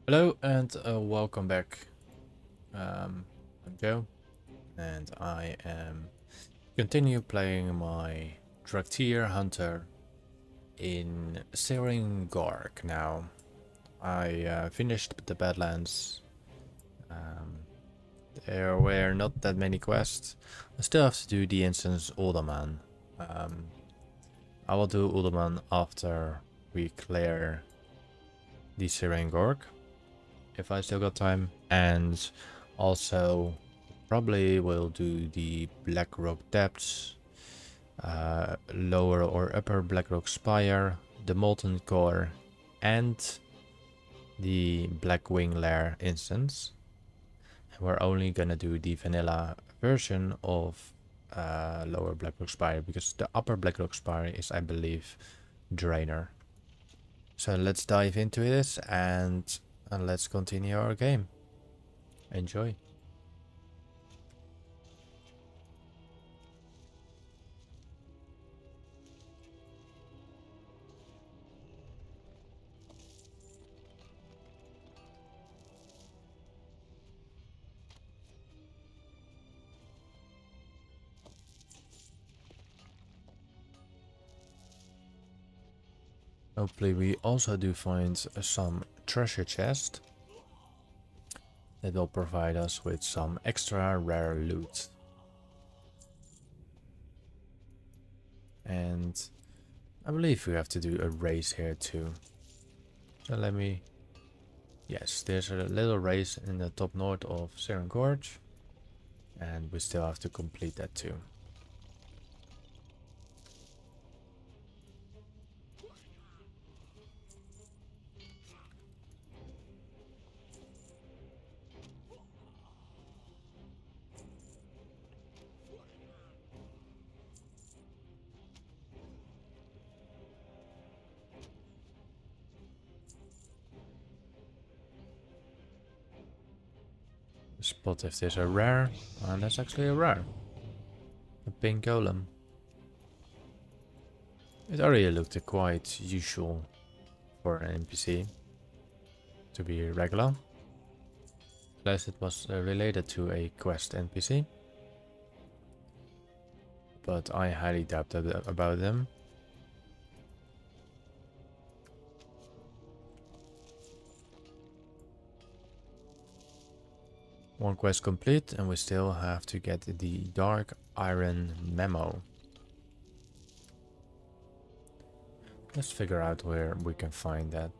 Hello and welcome back. I'm Joe, and I am continue playing my Draenor Hunter in Searing Gorge. Now, I finished the Badlands. Um, there were not that many quests. I still have to do the instance Alderman. Um, I will do Alderman after we clear the Searing Gorge, if I still got time, and also probably will do the Black Rock Depths, lower or upper Black Rock Spire, the Molten Core, and the Black Wing Lair instance. And we're only gonna do the vanilla version of lower Black Rock Spire, because the upper Black Rock Spire is, I believe, Draenor. So let's dive into this and let's continue our game. Enjoy. Hopefully we also do find some treasure chest that will provide us with some extra rare loot. And I believe we have to do a race here too. So let me... Yes, there's a little race in the top north of Searing Gorge. And we still have to complete that too. Spot if there's a rare, and that's actually a rare. A pink golem. It already looked quite usual for an NPC to be regular. Unless it was related to a quest NPC. But I highly doubt that about them. One quest complete, and we still have to get the Dark Iron Memo. Let's figure out where we can find that.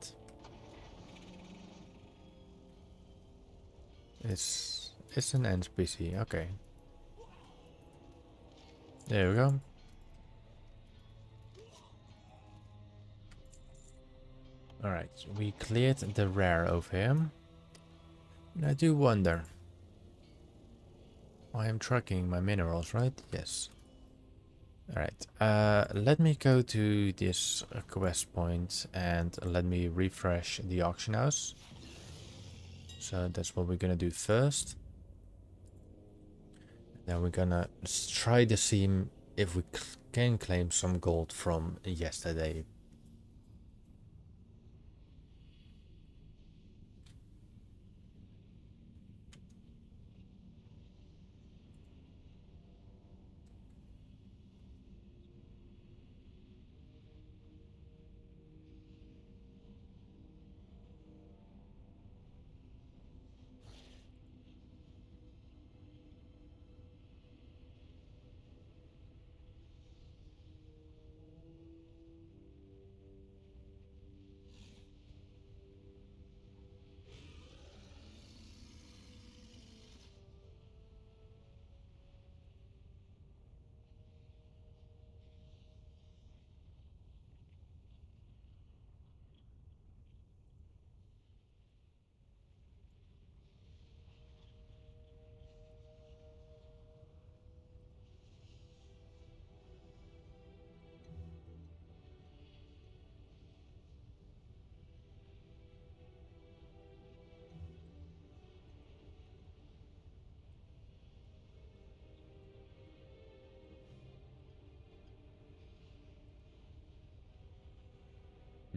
It's an NPC, okay. There we go. Alright, so we cleared the rare over here. And I do wonder. I am tracking my minerals, right? Yes. Alright, let me go to this quest point and let me refresh the auction house. So that's what we're gonna do first. Then we're gonna try to see if we can claim some gold from yesterday.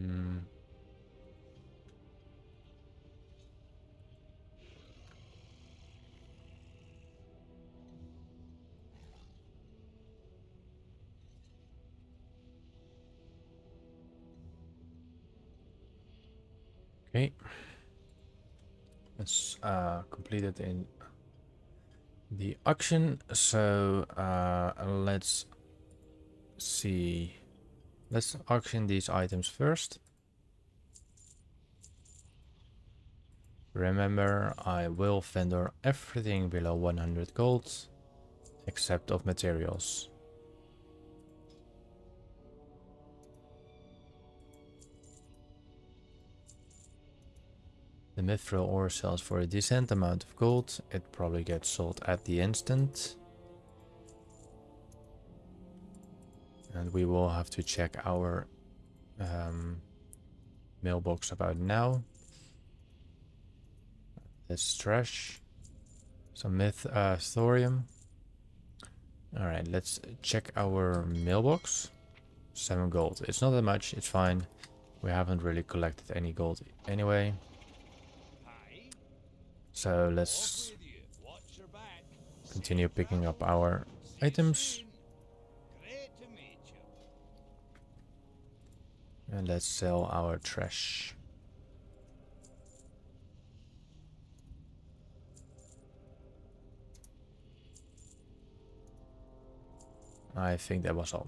Hmm. Okay. Let's complete it in the auction. So let's see. Let's auction these items first. Remember, I will vendor everything below 100 gold, except of materials. The mithril ore sells for a decent amount of gold. It probably gets sold at the instant. And we will have to check our mailbox about now. Let's trash some thorium. Alright, let's check our mailbox. 7 gold. It's not that much, it's fine. We haven't really collected any gold anyway. So let's continue picking up our items. And let's sell our trash. I think that was all.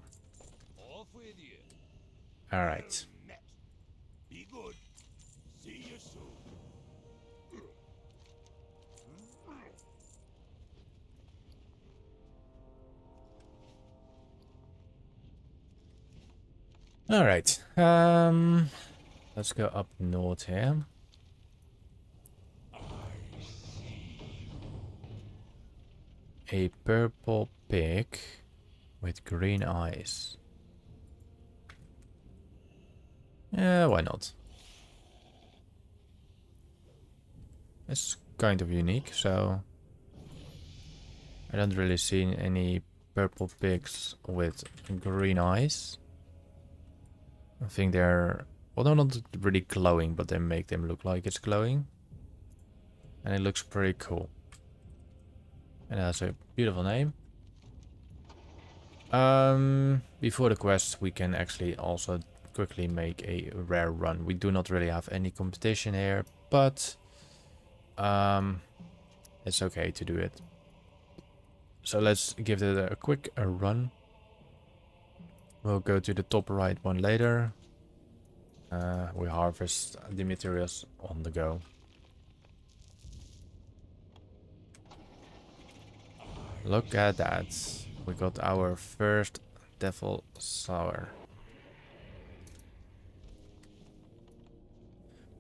Alright. Be good. See you soon. Alright. Let's go up north here. A purple pig with green eyes. Yeah, why not? It's kind of unique, so I don't really see any purple pigs with green eyes. I think they're, well, they're not really glowing, but they make them look like it's glowing. And it looks pretty cool. And it has a beautiful name. Before the quest, we can actually also quickly make a rare run. We do not really have any competition here, but it's okay to do it. So let's give it a quick run. We'll go to the top right one later. We harvest the materials on the go. Look at that. We got our first devil sour.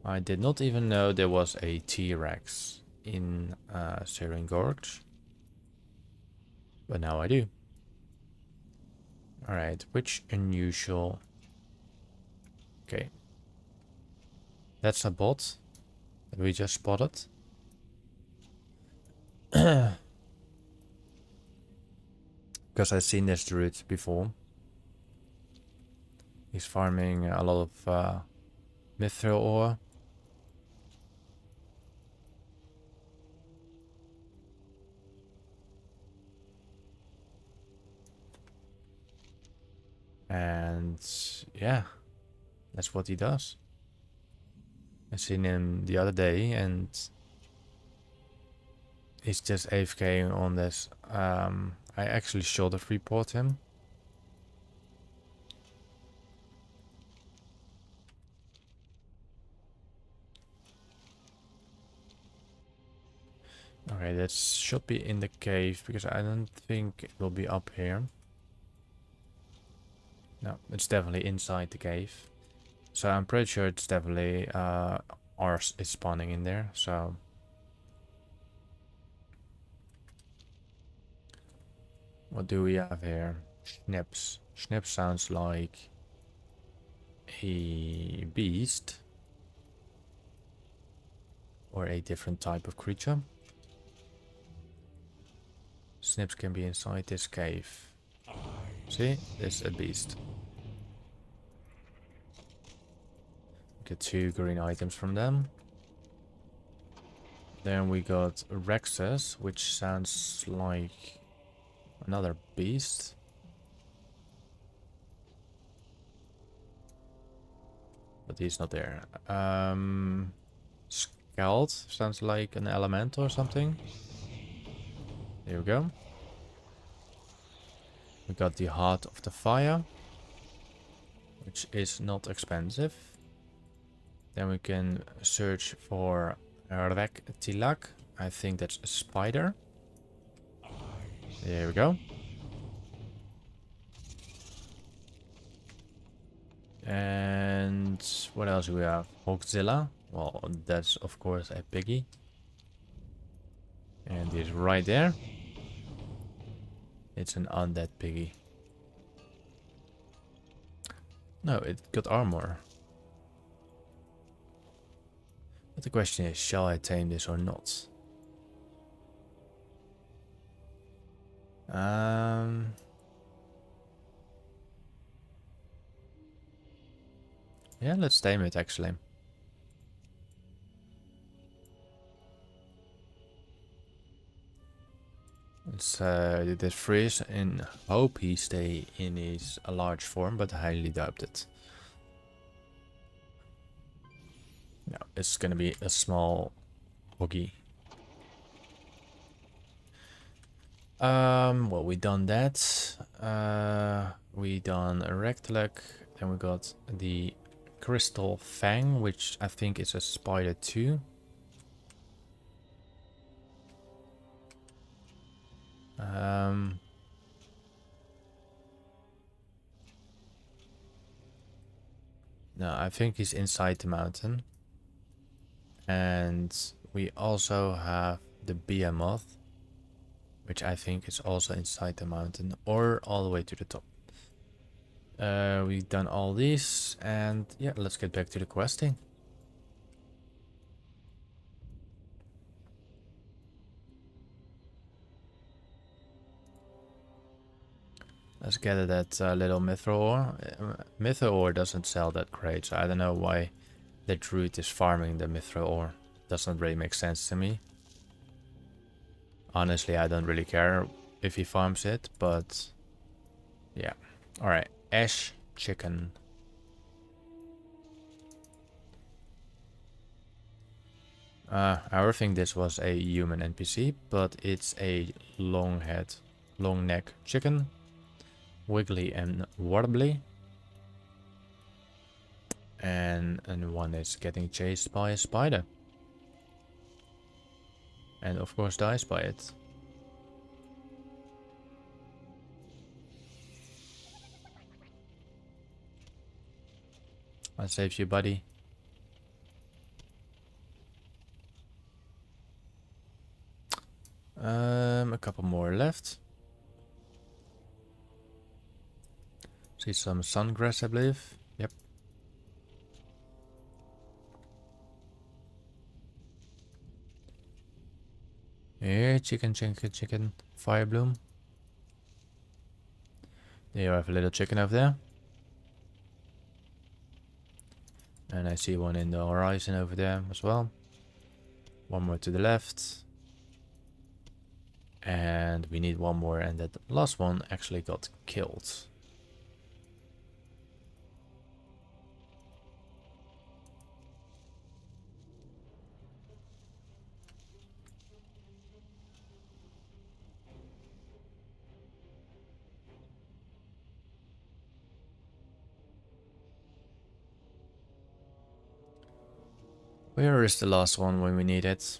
I did not even know there was a T-Rex in Searing Gorge. But now I do. Alright, which unusual... Okay. That's a bot that we just spotted. Because I've seen this druid before. He's farming a lot of mithril ore. And yeah, that's what he does. I seen him the other day and he's just AFKing on this. I actually should have report him. Okay, that should be in the cave because I don't think it will be up here. No, it's definitely inside the cave. So I'm pretty sure it's definitely ours is spawning in there, so... What do we have here? Schnips. Schnips sounds like a beast. Or a different type of creature. Snips can be inside this cave. See? It's a beast. Get 2 green items from them. Then we got Rexus, which sounds like another beast. But he's not there. Scald sounds like an elemental or something. There we go. We got the Heart of the Fire, which is not expensive. Then we can search for Rektilak. I think that's a spider. There we go. And what else do we have? Hawkzilla. Well, that's of course a piggy. And he's right there. It's an undead piggy. No, it got armor. But the question is, shall I tame this or not? Yeah, let's tame it actually. Let's do this freeze and hope he stay in his large form, but I highly doubt it. No, it's gonna be a small boogie. Well, we done that. We done a Rectilec. Then we got the Crystal Fang, which I think is a spider too. No, I think he's inside the mountain. And we also have the Behemoth, which I think is also inside the mountain or all the way to the top. We've done all these, and yeah, let's get back to the questing. Let's gather that little mithril ore. Mithril ore doesn't sell that great, so I don't know why the druid is farming the mithril ore. Doesn't really make sense to me. Honestly, I don't really care if he farms it, but yeah. Alright, ash chicken. I would think this was a human NPC, but it's a long neck chicken. Wiggly and warbly. And one is getting chased by a spider. And of course dies by it. I saved you, buddy. A couple more left. See some sungrass, I believe. Yep. Here, chicken. Fire bloom. There you have a little chicken over there. And I see one in the horizon over there as well. One more to the left. And we need one more, and that last one actually got killed. Where is the last one when we need it?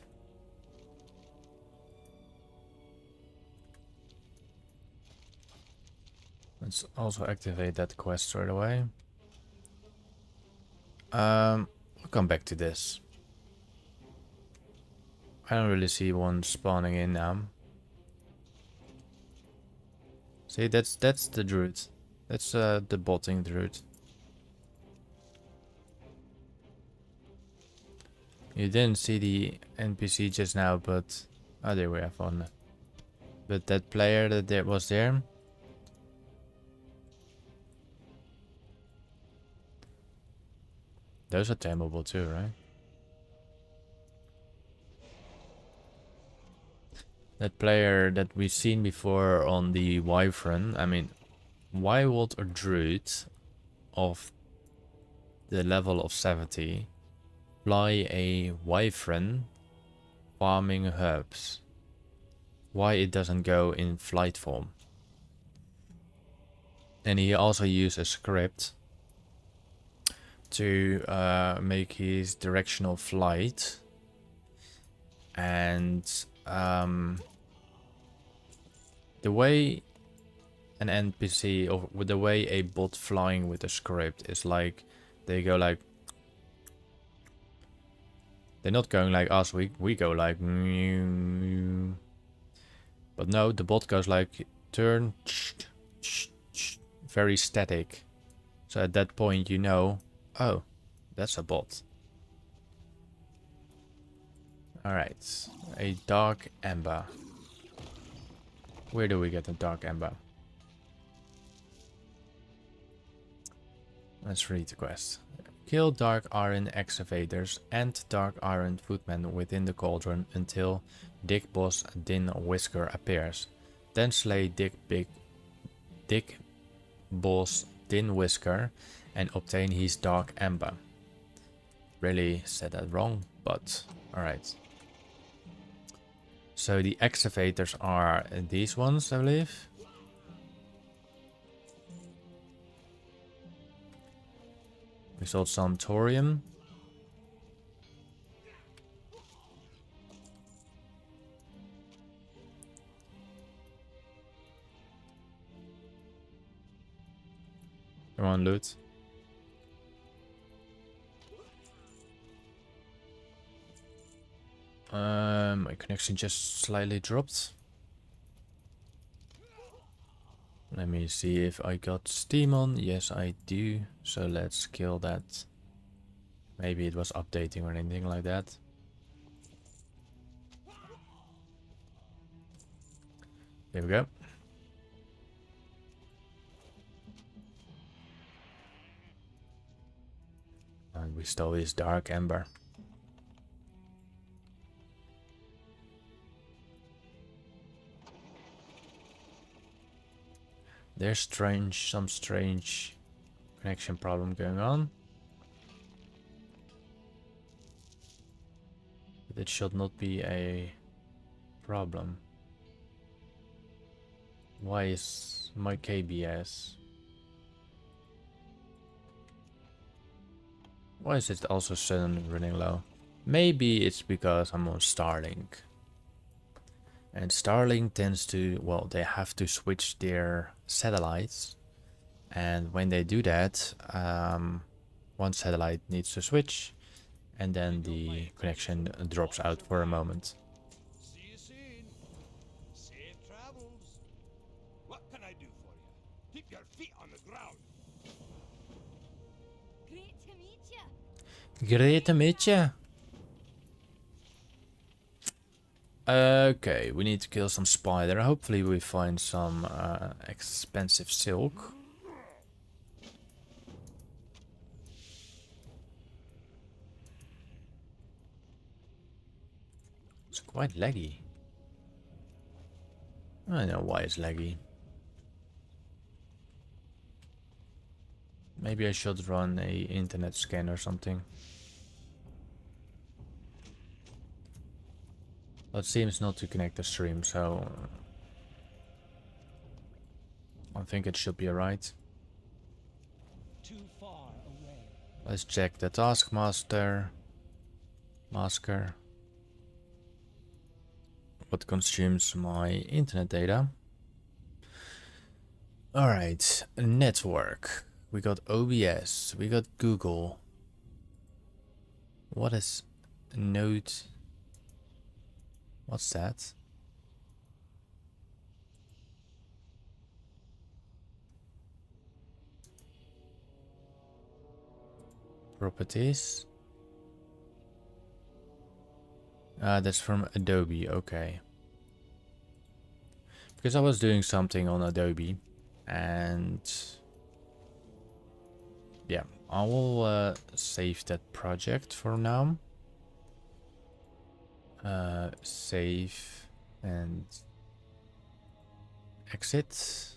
Let's also activate that quest right away. I'll come back to this. I don't really see one spawning in now. See, that's the druid. That's the botting druid. You didn't see the NPC just now, but oh, there we have one. But that player that was there. those are tameable too, right? That player that we've seen before on the Wyvern, I mean, why would a druid of the level of 70 fly a Wyvern farming herbs? Why it doesn't go in flight form? And he also used a script to make his directional flight, and the way an NPC, or with the way a bot flying with a script is like, they go like, they're not going like us, we go like mew. But no, the bot goes like turn, very static. So at that point you know, oh, that's a bot. Alright, a dark ember. Where do we get a dark ember? Let's read the quest. Kill dark iron excavators and dark iron footmen within the cauldron until Dick Boss Din Whisker appears. Then slay Dick Boss Din Whisker and obtain his dark ember. Really said that wrong, but alright. So the excavators are these ones, I believe. We sold some thorium. Come on, loot. My connection just slightly dropped. Let me see if I got Steam on. Yes, I do. So let's kill that. Maybe it was updating or anything like that. There we go. And we stole his dark ember. There's some strange connection problem going on. But it should not be a problem. Why is my KBS? Why is it also suddenly running low? Maybe it's because I'm on Starlink. And Starlink tends to, well, they have to switch their satellites. And when they do that, one satellite needs to switch. And then the connection drops out for a moment. See you soon. Safe travels. What can I do for you? Keep your feet on the ground. Great to meet you. Great to meet you. Okay, we need to kill some spider. Hopefully we find some expensive silk. It's quite laggy. I don't know why it's laggy. Maybe I should run a internet scan or something. Well, it seems not to connect the stream, so I think it should be alright. Too far away. Let's check the taskmaster. Masker. What consumes my internet data? Alright, network. We got OBS, we got Google. What is Node? What's that? Properties. That's from Adobe, okay. Because I was doing something on Adobe and yeah, I will save that project for now. Save and exit. So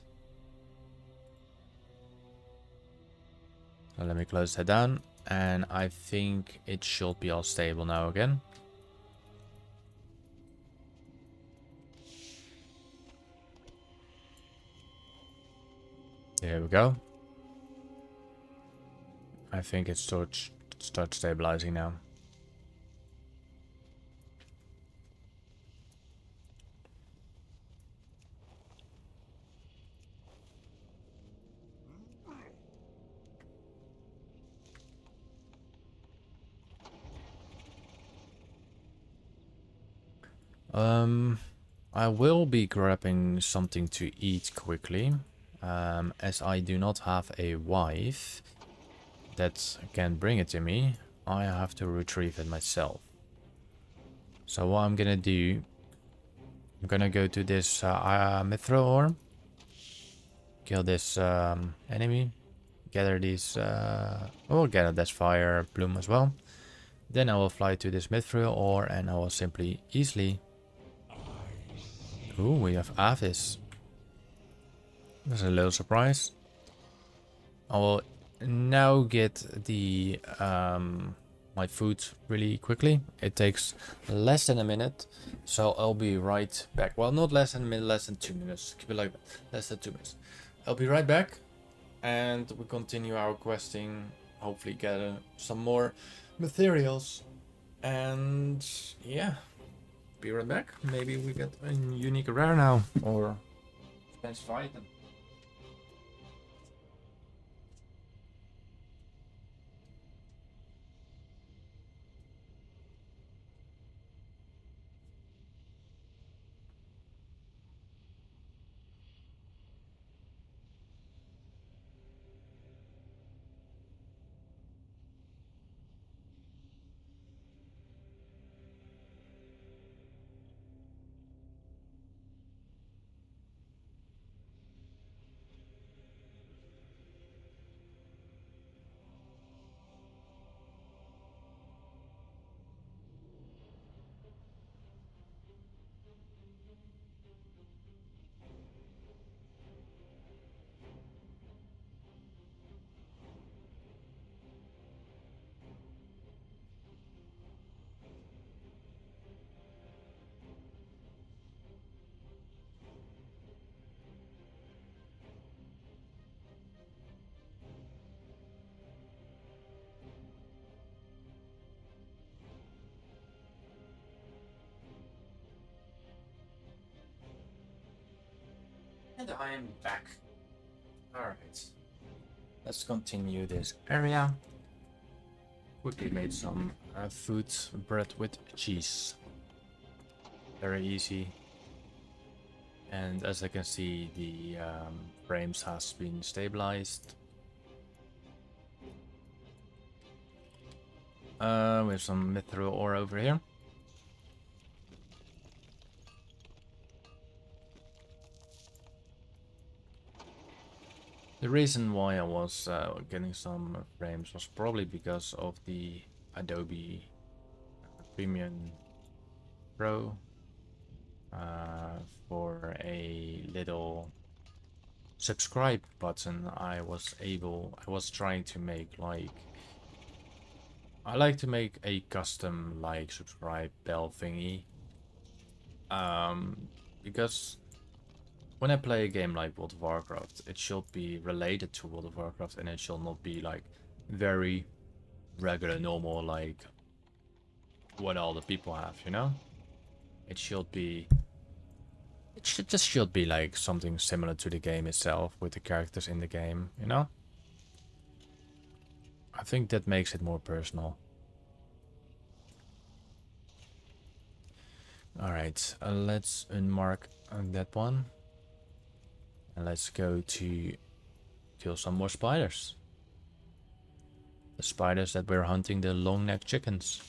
let me close that down, and I think it should be all stable now again. There we go. I think it starts stabilizing now. I will be grabbing something to eat quickly, as I do not have a wife that can bring it to me. I have to retrieve it myself. So what I'm gonna do, I'm gonna go to this mithril ore, kill this enemy, gather these, gather this fire plume as well. Then I will fly to this mithril ore and I will simply easily... Ooh, we have Avis. That's a little surprise. I will now get the my food really quickly. It takes less than a minute, so I'll be right back. Well, not less than a minute, less than 2 minutes. Keep it like that. Less than 2 minutes. I'll be right back, and we continue our questing. Hopefully, get some more materials, and yeah, be right back. Maybe we get a unique rare now or expensive item. And I am back. Alright. Let's continue this area. Quickly made some food, bread with cheese. Very easy. And as I can see, the frames has been stabilized. We have some mithril ore over here. The reason why I was getting some frames was probably because of the Adobe Premium Pro for a little subscribe button. I was trying to make like, I like to make a custom like subscribe bell thingy, because when I play a game like World of Warcraft, it should be related to World of Warcraft and it should not be like very regular, normal, like what all the people have, you know? It should be... It should be like something similar to the game itself with the characters in the game, you know? I think that makes it more personal. Alright, let's unmark that one. And let's go to kill some more spiders. The spiders that we're hunting, the long-necked chickens.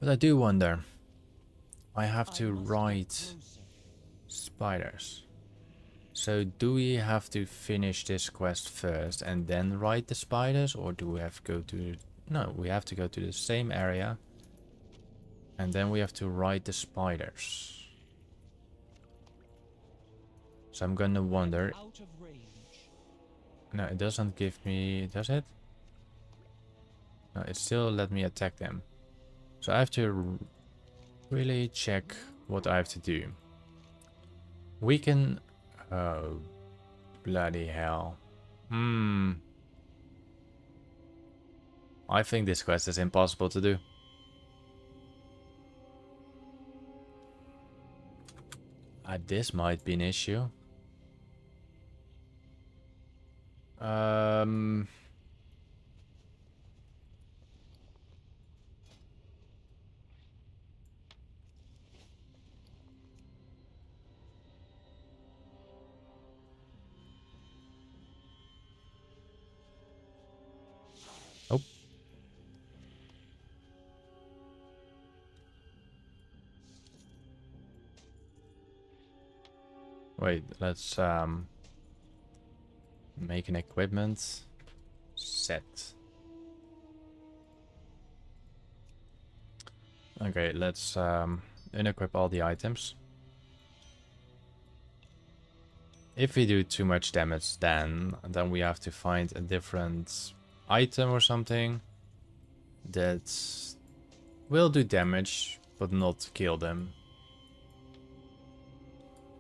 But I do wonder, I have to ride spiders. So do we have to finish this quest first and then ride the spiders, or do we have to go to... No, we have to go to the same area and then we have to ride the spiders. So I'm gonna wonder... Out of range. No, it doesn't give me... Does it? No, it still let me attack them. So I have to really check what I have to do. We can... Oh, bloody hell. I think this quest is impossible to do. This might be an issue. Oh. Wait, let's make an equipment set. Okay, let's unequip all the items. If we do too much damage, then we have to find a different item or something that will do damage but not kill them.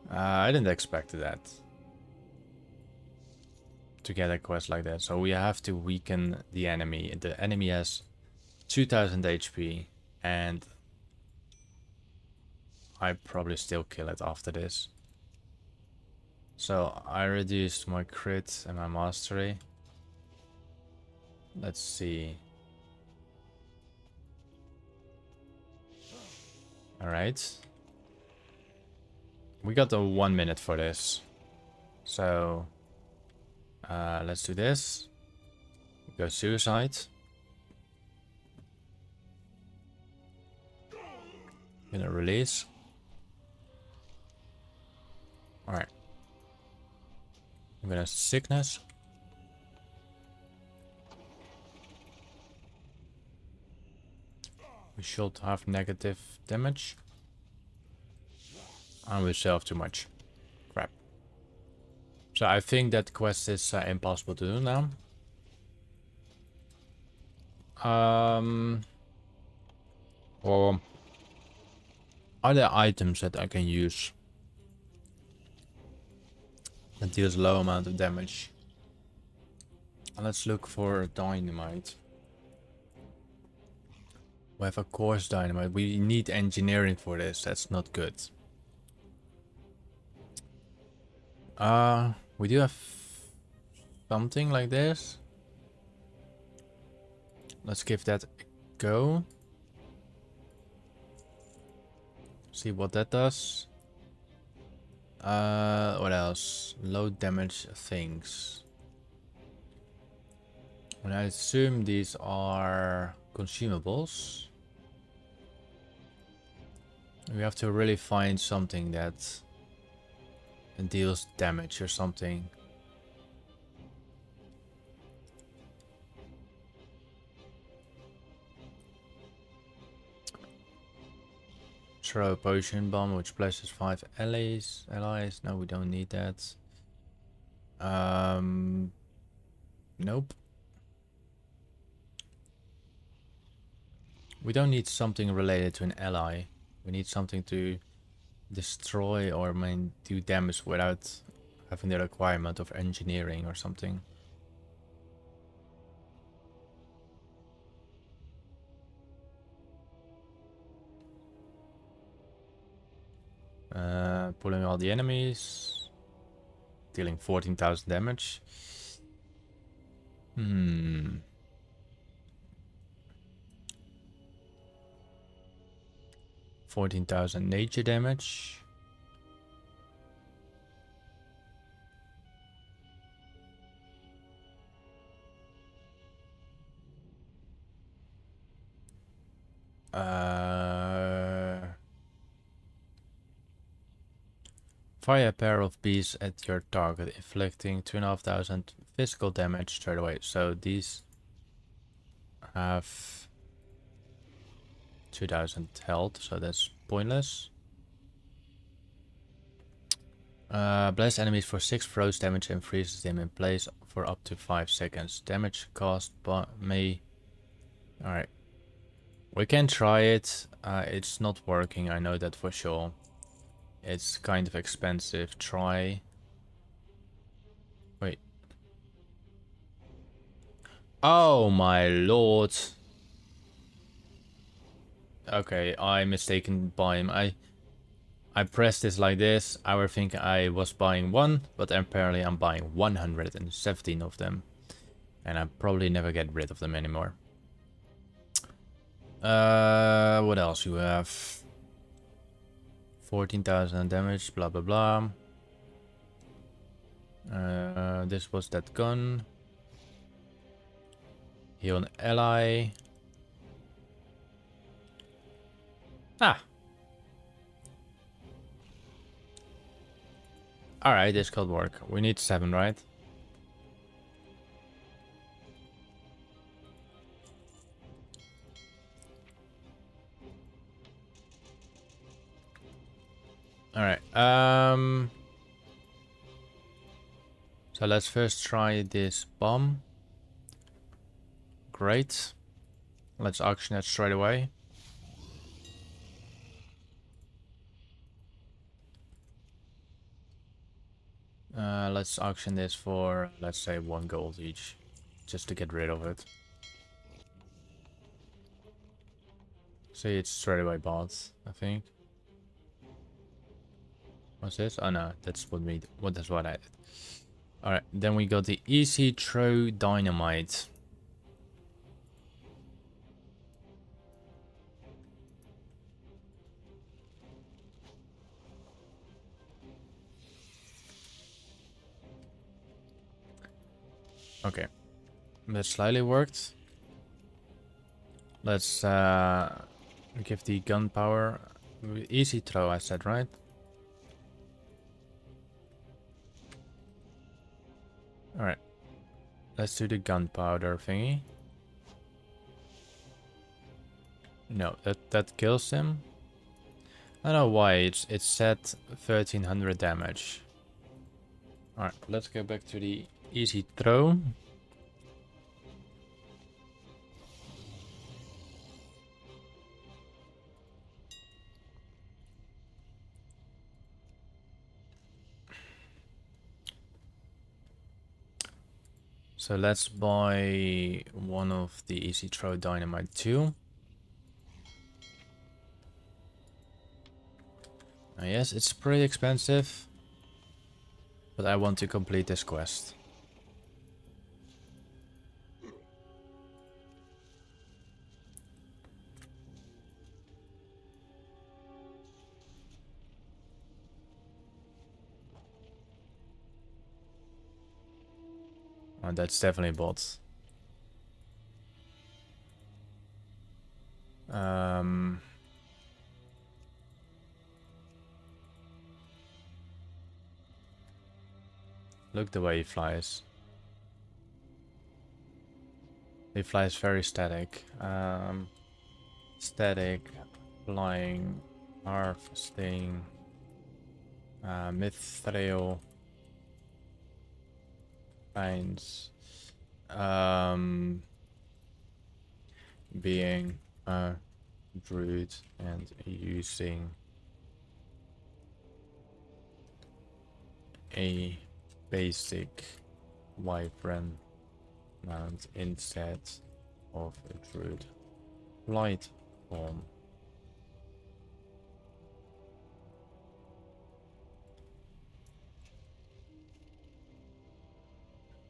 I didn't expect that, to get a quest like that. So we have to weaken the enemy. The enemy has 2000 HP and I probably still kill it after this. So I reduced my crit and my mastery. Let's see. Alright. We got 1 minute for this. So let's do this. Go suicide. Gonna release. Alright. I'm gonna sickness. We should have negative damage. And we still have too much. Crap. So I think that quest is impossible to do now. Or are there items that I can use that deals low amount of damage? Let's look for dynamite. We have a coarse dynamite. We need engineering for this. That's not good. We do have something like this. Let's give that a go. See what that does. What else? Low damage things. And I assume these are consumables. We have to really find something that deals damage or something. Throw a potion bomb which places 5 allies. No, we don't need that. Nope. We don't need something related to an ally. We need something to destroy or do damage without having the requirement of engineering or something. Pulling all the enemies, dealing 14,000 damage. 14,000 nature damage. Fire a pair of bees at your target, inflicting 2,500 physical damage straight away. So these have 2,000 health, so that's pointless. Bless enemies for 6 frost damage and freezes them in place for up to 5 seconds. Damage caused by may... Alright. We can try it. It's not working, I know that for sure. It's kind of expensive. Try. Wait. Oh my lord. Okay, I mistaken by him. I pressed this like this. I would think I was buying one, but apparently I'm buying 117 of them. And I probably never get rid of them anymore. What else you have? 14,000 damage, blah blah blah. This was that gun. Heal an ally. Ah. Alright, this could work. We need 7, right? Alright, so let's first try this bomb. Great. Let's auction it straight away. Let's auction this for, let's say, 1 gold each. Just to get rid of it. See, it's straight away bought, I think. What's this? Oh no, that's what I did. Alright, then we got the easy throw dynamite. Okay, that slightly worked. Let's give the gunpowder. Easy throw, I said, right? Alright. Let's do the gunpowder thingy. No, that kills him. I don't know why it's set 1300 damage. Alright, let's go back to the easy throw. So let's buy one of the easy throw dynamite too. Yes, it's pretty expensive, but I want to complete this quest. Oh, that's definitely bots. Look the way he flies. He flies very static. Static, flying, harvesting, mithril, pines, being a druid and using a basic wyvern mount instead of a druid light form.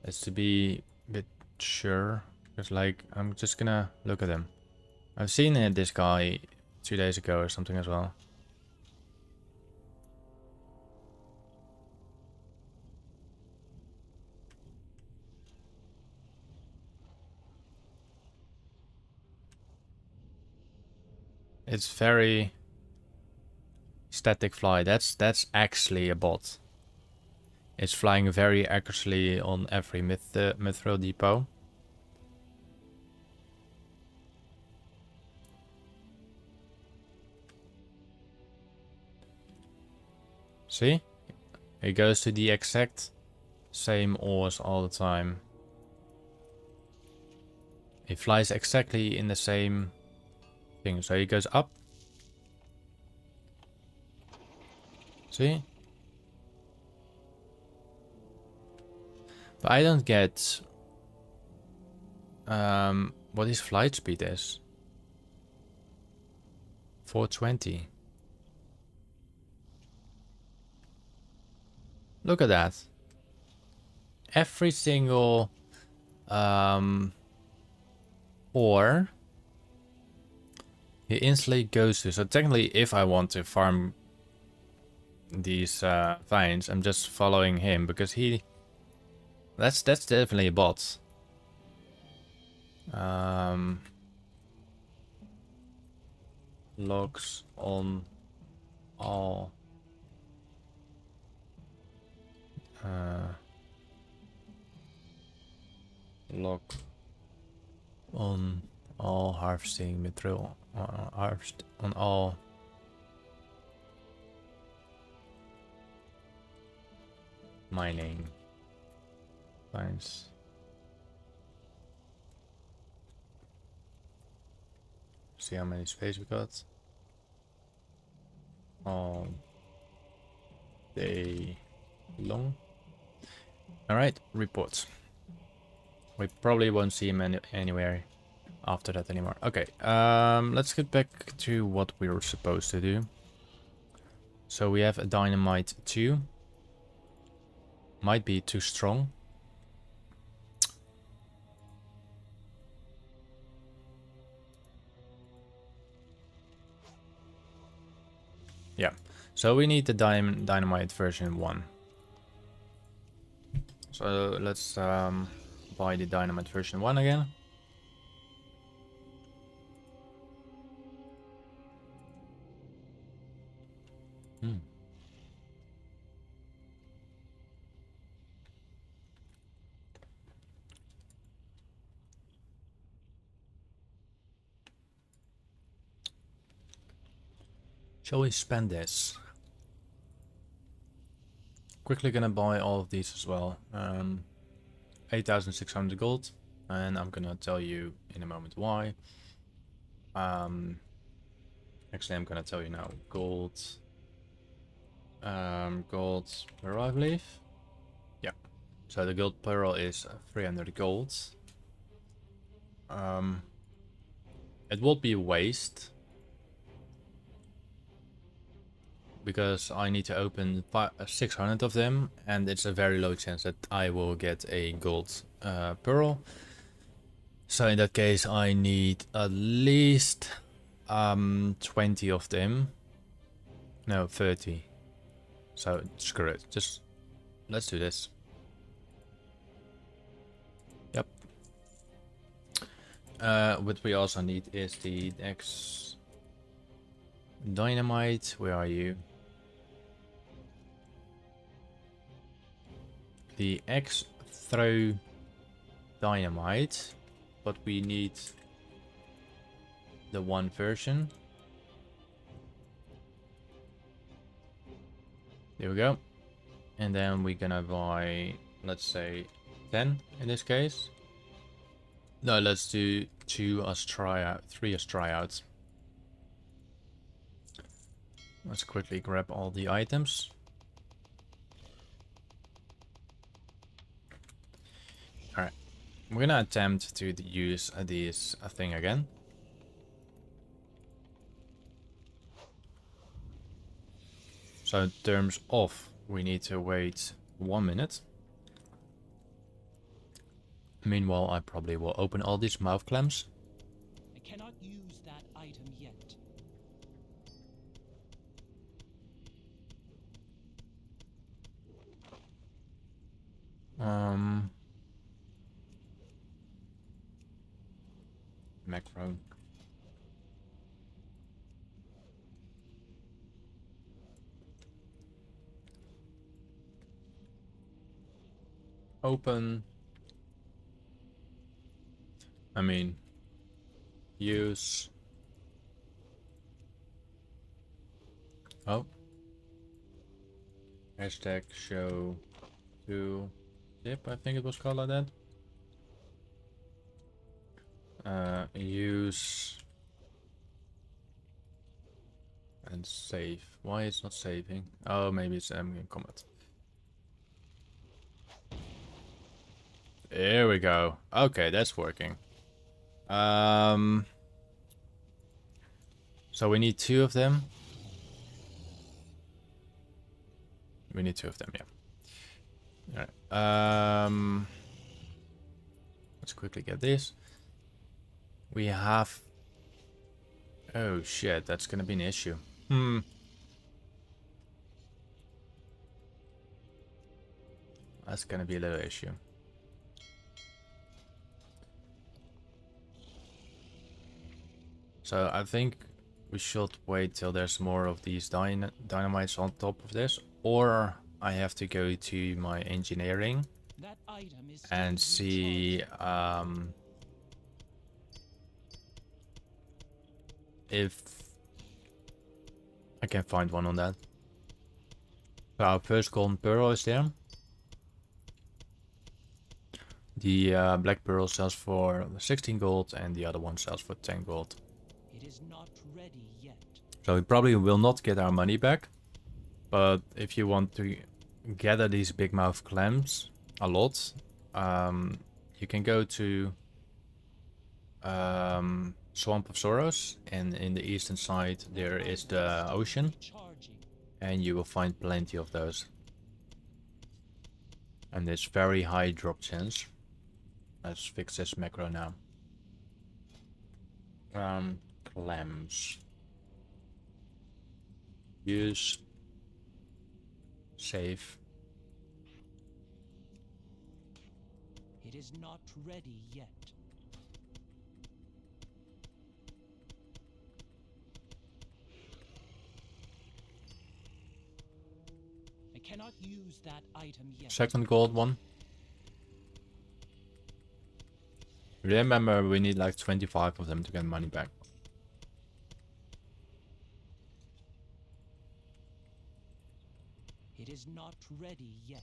It's to be a bit sure, because like I'm just gonna look at him. I've seen this guy 2 days ago or something as well. It's very Static fly. That's actually a bot. It's flying very accurately on every mithril depot. See? It goes to the exact same ores all the time. It flies exactly in the same thing. So it goes up. See? But I don't get what his flight speed is. 420. Look at that. Every single ore he instantly goes to. So technically, if I want to farm these vines, I'm just following him because he. That's definitely a bot. Logs on all. Log on all harvesting mithril. Harvest on all. Mining. Vines. See how many space we got. All day long. Alright, reports. We probably won't see him anywhere after that anymore. Okay, let's get back to what we were supposed to do. So we have a dynamite 2. Might be too strong. Yeah, so we need the dynamite version 1. So let's buy the dynamite version 1 again. Shall we spend this? Quickly gonna buy all of these as well. 8,600 gold, and I'm gonna tell you in a moment why. Actually, I'm gonna tell you now. Gold. Gold pearl, I believe. Yeah. So the gold pearl is 300 gold. It will be a waste because I need to open 600 of them, and it's a very low chance that I will get a gold pearl. So in that case, I need at least 20 of them. No, 30. So screw it. Just let's do this. Yep. What we also need is the X dynamite. Where are you? The X throw dynamite, but we need the 1 version. There we go. And then we're gonna buy, let's say 10 in this case. No, let's do 2 as tryout, 3 as tryouts. Let's quickly grab all the items. Alright, we're gonna attempt to use this thing again. So in terms of, we need to wait 1 minute. Meanwhile, I probably will open all these mouth clamps. I cannot use that item yet. Macro. open. I mean, use. Oh. Hashtag show to tip, I think it was called like that. Use and save. Why it's not saving? Oh, maybe it's in comment. There we go. Okay, that's working. So we need 2 of them. We need 2 of them, yeah. Alright. Let's quickly get this. We have... Oh shit, that's gonna be an issue. That's gonna be a little issue. So I think we should wait till there's more of these dynamites on top of this, or I have to go to my engineering That item is and see if I can find one on that. So our first golden pearl is there. The black pearl sells for 16 gold and the other one sells for 10 gold. It is not ready yet. So we probably will not get our money back. But if you want to gather these big mouth clams a lot, you can go to Swamp of Sorrows, and in the eastern side there is the ocean, and you will find plenty of those. And it's very high drop chance. Let's fix this macro now. Clams. Use. Save. It is not ready yet. I cannot use that item yet. Second gold one. Remember, we need like 25 of them to get money back. It is not ready yet.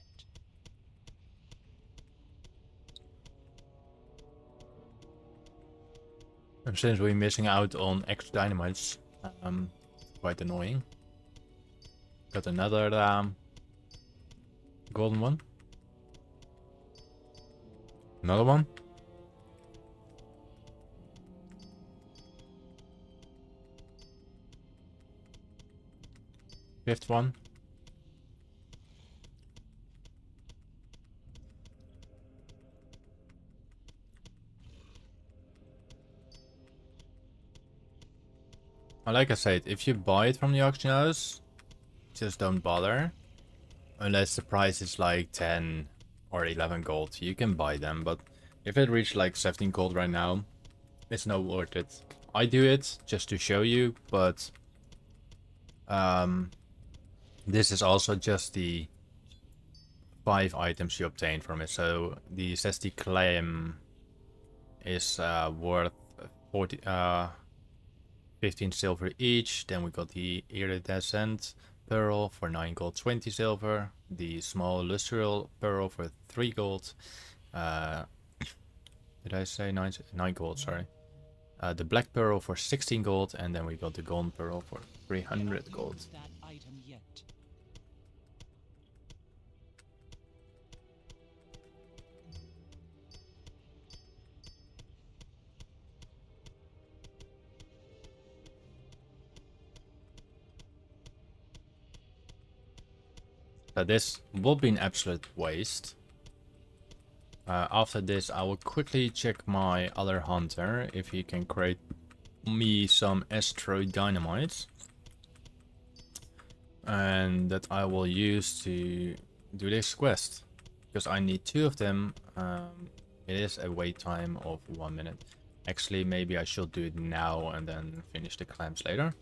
And since we're missing out on extra dynamites, quite annoying. Got another golden one. Another one. Fifth one. Like I said, if you buy it from the auction house, just don't bother. Unless the price is like 10 or 11 gold, you can buy them. But if it reached like 17 gold right now, it's not worth it. I do it just to show you, but this is also just the 5 items you obtain from it. So the zesty clam is worth 15 silver each. Then we got the iridescent pearl for 9 gold, 20 silver. The small lustrous pearl for 3 gold. Did I say 9 gold? Sorry. The black pearl for 16 gold, and then we got the golden pearl for 300 gold. That item yet. So this will be an absolute waste. After this, I will quickly check my other hunter if he can create me some astro dynamites, and that I will use to do this quest, because I need 2 of them. It is a wait time of 1 minute. Actually, maybe I should do it now and then finish the clams later.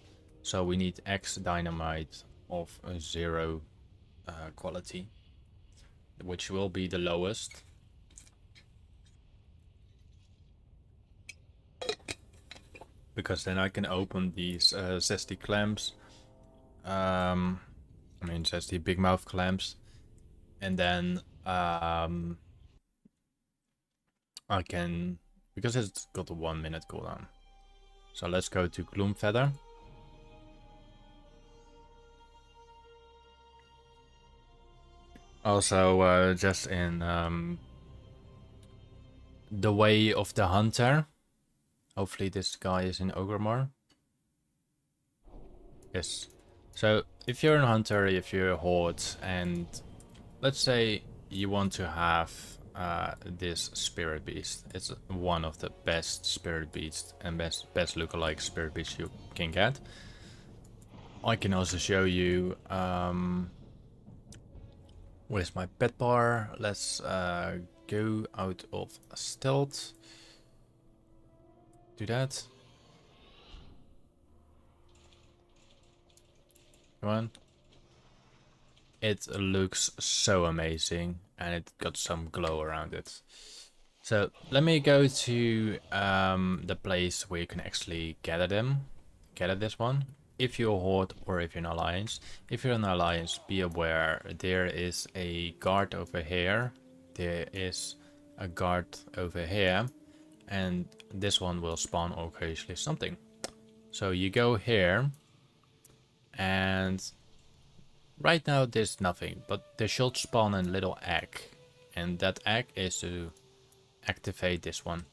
So we need X dynamite of 0 quality, which will be the lowest. because then I can open these zesty clams. I mean zesty big mouth clams, and then I can, because it's got a 1 minute cooldown. So let's go to Gloomfeather. Also, just in the way of the hunter. Hopefully this guy is in Ogremore. Yes. So if you're a hunter, if you're a horde, and let's say you want to have this spirit beast. It's one of the best spirit beasts and best lookalike spirit beasts you can get. I can also show you where's my pet bar. Let's go out of stealth. Do that. Come on. It looks so amazing, and it got some glow around it. So let me go to the place where you can actually gather them. Gather this one. If you're a horde or if you're an alliance. If you're an alliance, be aware there is a guard over here. There is a guard over here. And this one will spawn occasionally something. So you go here. And right now there's nothing. But there should spawn a little egg. And that egg is to activate this one.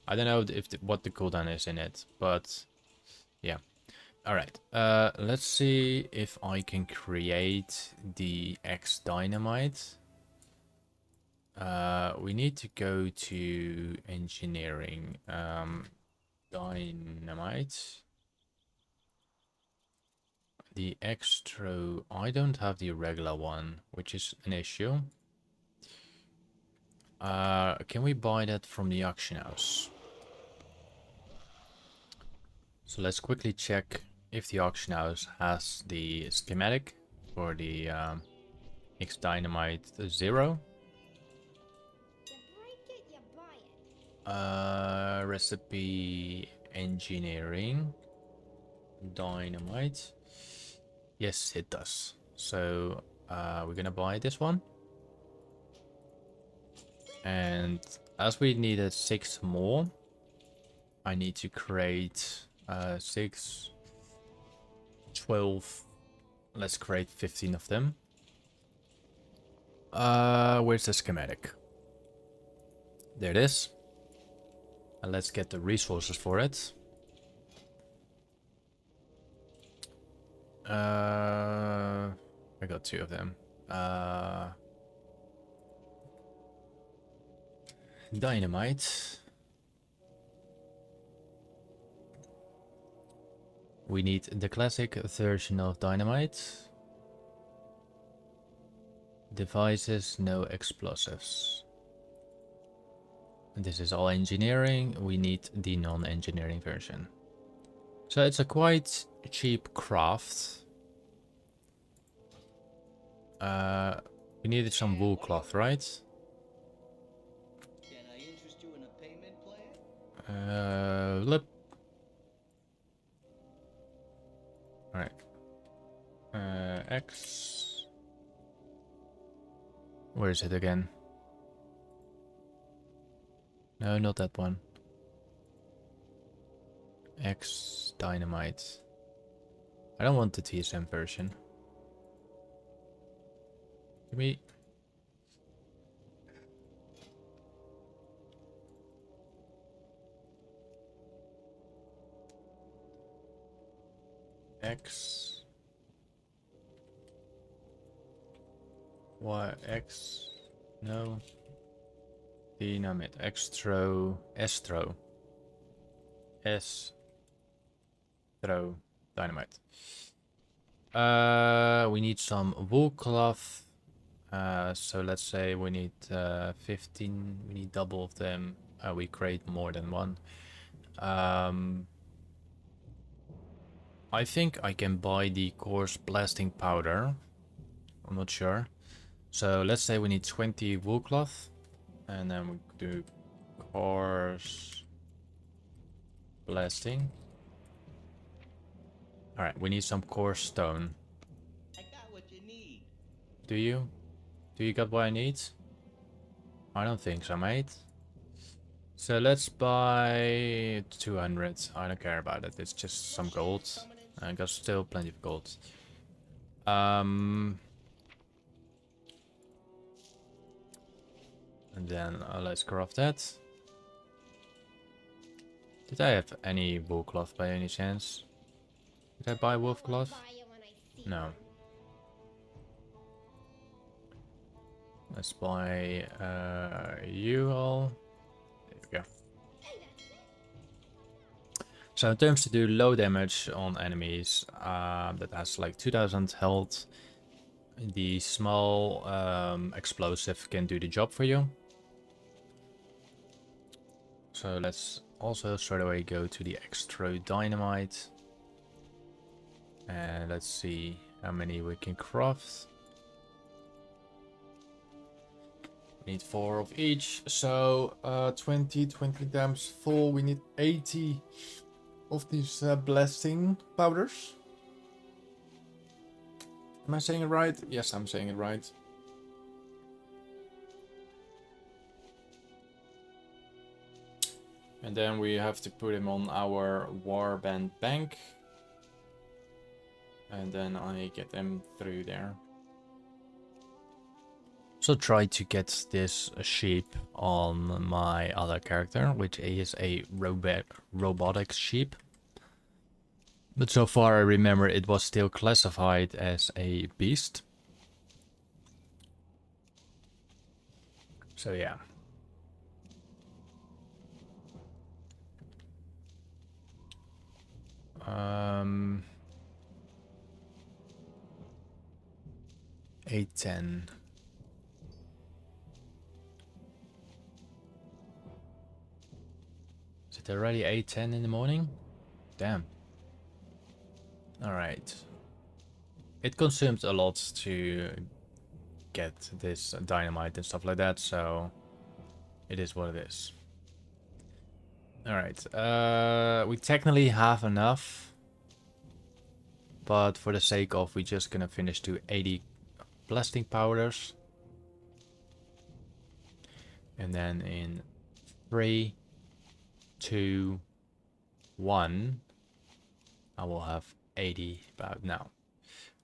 I don't know if what the cooldown is in it, but yeah. Alright, let's see if I can create the X dynamite. We need to go to engineering. Dynamite. The extra, I don't have the regular one, which is an issue. Can we buy that from the auction house? So let's quickly check if the auction house has the schematic for the X Dynamite 0. Recipe engineering dynamite. Yes, it does. So we're gonna buy this one. And as we needed 6 more, I need to create 6, 12. Let's create 15 of them. Where's the schematic? There it is. And let's get the resources for it. I got 2 of them. Dynamite. We need the classic version of dynamite. Devices, no explosives. This is all engineering. We need the non-engineering version. So it's a quite cheap craft. We needed some wool cloth, right? Can I interest you in a payment plan? Lip. Alright. X. Where is it again? No, not that one. X Dynamite. I don't want the TSM version. Give me. X. Y X. No. Dynamite. Estro. Throw dynamite. We need some wool cloth. So let's say we need 15. We need double of them. We create more than one. I think I can buy the coarse blasting powder. I'm not sure. So let's say we need 20 wool cloth, and then we do coarse blasting. Alright, we need some coarse stone. I got what you need. Do you? Do you got what I need? I don't think so, mate. So let's buy 200. I don't care about it. It's just some gold. I got still plenty of gold. And then let's craft that. Did I have any wool cloth by any chance? Did I buy wolf cloth? No. Let's buy you all. There we go. So in terms to do low damage on enemies, that has like 2000 health. The small explosive can do the job for you. So let's also straight away go to the extra dynamite. And let's see how many we can craft. We need 4 of each. So 20 times 4. We need 80 of these blasting powders. Am I saying it right? Yes, I'm saying it right. And then we have to put him on our warband bank. And then I get them through there. So try to get this sheep on my other character, which is a robotic sheep. But so far I remember it was still classified as a beast. So yeah. Um, 8:10. Is it already 8:10 in the morning? Damn. Alright. It consumes a lot to get this dynamite and stuff like that, so it is what it is. Alright, we technically have enough, but for the sake of, we're just gonna finish to 80 blasting powders. And then in 3, 2, 1, I will have 80 about now.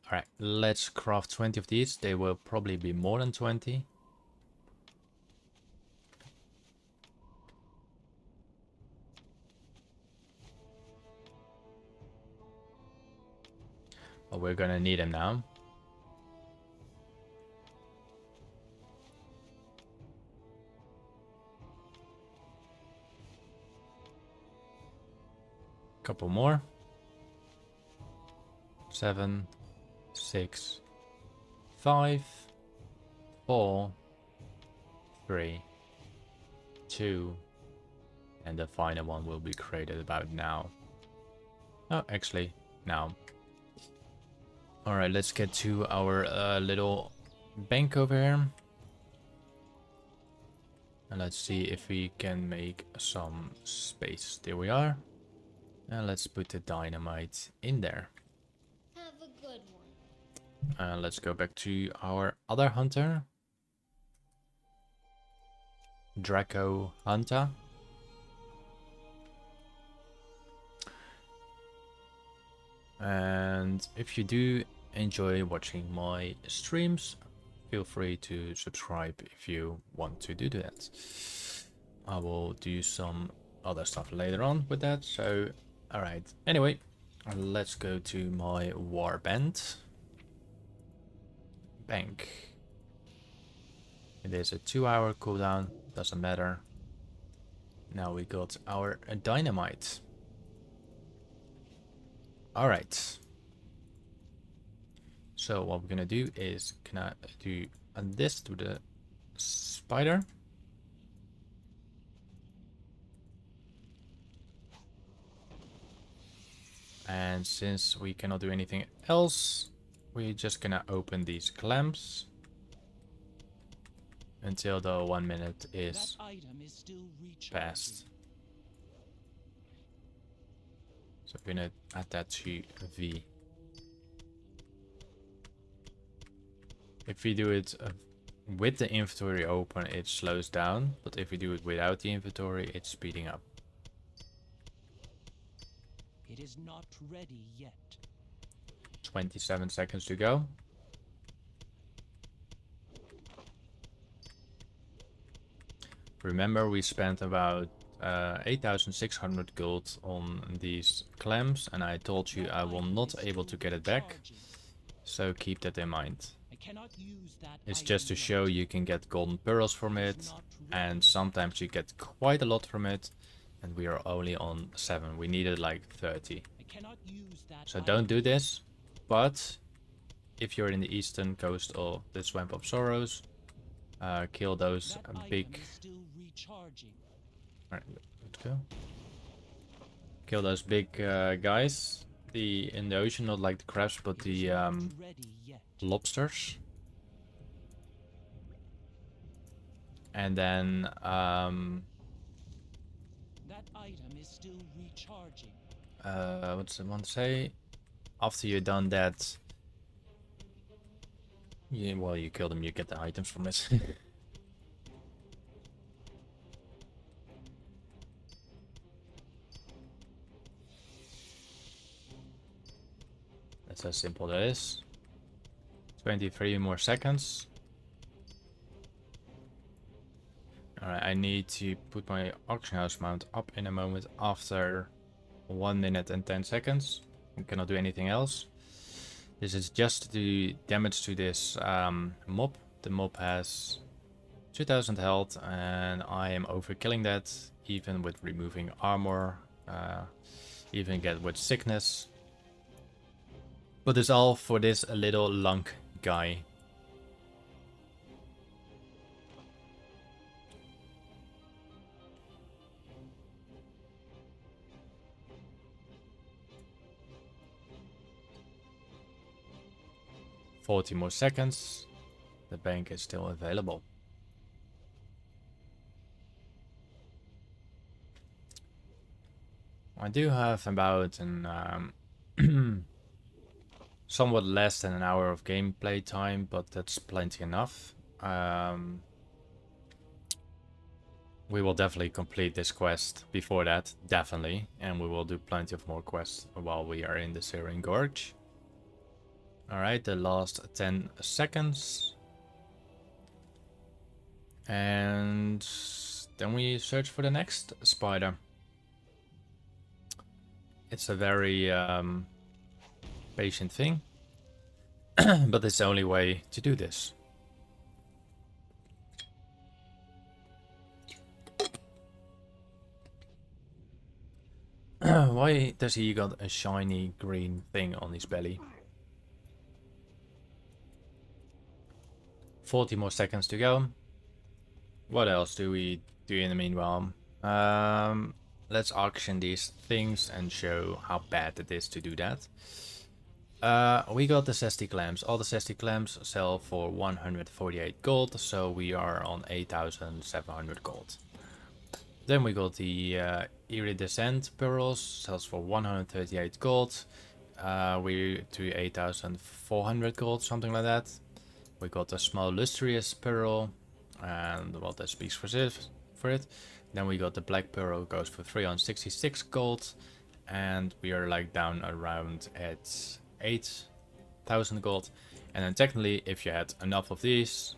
Alright, let's craft 20 of these. They will probably be more than 20. But we're gonna need them now. Couple more. 7, 6, 5, 4, 3, 2, and the final one will be created about now. Oh, actually, now. Alright, let's get to our little bank over here. And let's see if we can make some space. There we are. And let's put the dynamite in there. Have a good one. Let's go back to our other hunter. Draco Hunter. And if you do enjoy watching my streams, feel free to subscribe if you want to do that. I will do some other stuff later on with that. So, alright. Anyway, let's go to my warband bank. It is a 2-hour cooldown, doesn't matter. Now we got our dynamite. Alright. So what we're gonna do is gonna do this to the spider. And since we cannot do anything else, we're just gonna open these clamps until the 1 minute is That item is still recharging. passed. So we're gonna add that to V. If we do it with the inventory open, it slows down, but if we do it without the inventory, it's speeding up. It is not ready yet. 27 seconds to go. Remember, we spent about 8,600 gold on these clams, and I told you I will not able to get it back, so keep that in mind. It's just to show you can get golden pearls from it, and sometimes you get quite a lot from it, and we are only on 7. We needed like 30. So don't do this, but if you're in the eastern coast of the Swamp of Sorrows, kill those big... Alright, let's go. Kill those big guys. In the ocean, not like the crabs, but the lobsters. And then that item is still recharging. What's the one say? After you've done that, well, you kill them, you get the items from it. That's how simple that is. 23 more seconds. Alright, I need to put my auction house mount up in a moment after 1 minute and 10 seconds. I cannot do anything else. This is just to do damage to this mob. The mob has 2000 health and I am overkilling that, even with removing armor, even get with sickness. But it's all for this little lunk guy. $40 more seconds. The bank is still available. I do have about an somewhat less than an hour of gameplay time, but that's plenty enough. We will definitely complete this quest before that, definitely, and we will do plenty of more quests while we are in the Searing Gorge. Alright, the last 10 seconds. And then we search for the next spider. It's a very patient thing, but it's the only way to do this. Why does he got a shiny green thing on his belly? 40 more seconds to go. What else do we do in the meanwhile? Let's auction these things and show how bad it is to do that. We got the zesty clams. All the zesty clams sell for 148 gold, so we are on 8,700 gold. Then we got the iridescent pearls, sells for 138 gold. We to 8,400 gold, something like that. We got a small lustrous pearl, and well, that speaks for it. Then we got the black pearl, goes for 366 gold, and we are like down around at 8,000 gold. And then technically, if you had enough of these,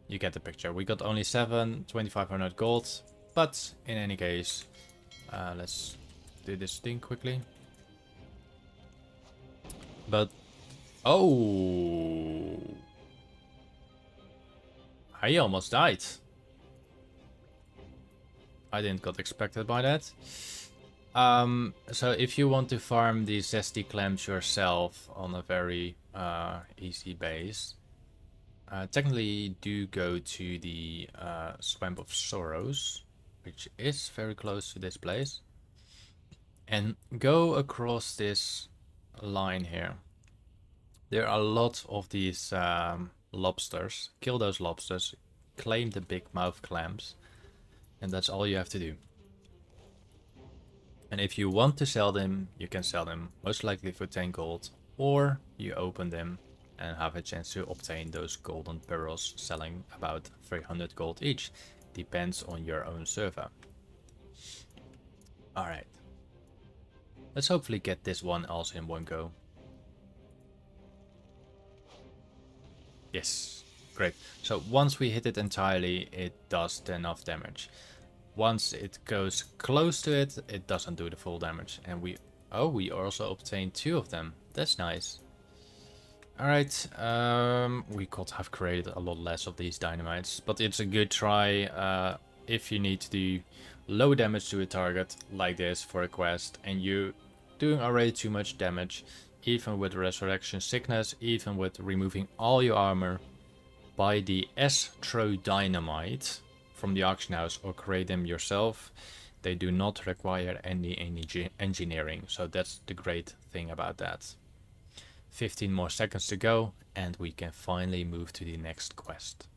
you get the picture. We got only 2,500 gold, but in any case, let's do this thing quickly. But oh, I almost died. I didn't got expected by that. So if you want to farm these zesty clams yourself on a very easy base, technically do go to the Swamp of Sorrows, which is very close to this place, and go across this line here. There are a lot of these lobsters. Kill those lobsters, claim the big mouth clams, and that's all you have to do. And if you want to sell them, you can sell them most likely for 10 gold, or you open them and have a chance to obtain those golden pearls selling about 300 gold each. Depends on your own server. Alright. Let's hopefully get this one also in one go. Yes, great. So once we hit it entirely, it does enough damage. Once it goes close to it, it doesn't do the full damage. And we also obtained 2 of them. That's nice. Alright, we could have created a lot less of these dynamites, but it's a good try if you need to do low damage to a target like this for a quest and you're doing already too much damage, even with Resurrection Sickness, even with removing all your armor. Buy the Astro Dynamite from the auction house or create them yourself. They do not require any engineering, so that's the great thing about that. 15 more seconds to go and we can finally move to the next quest.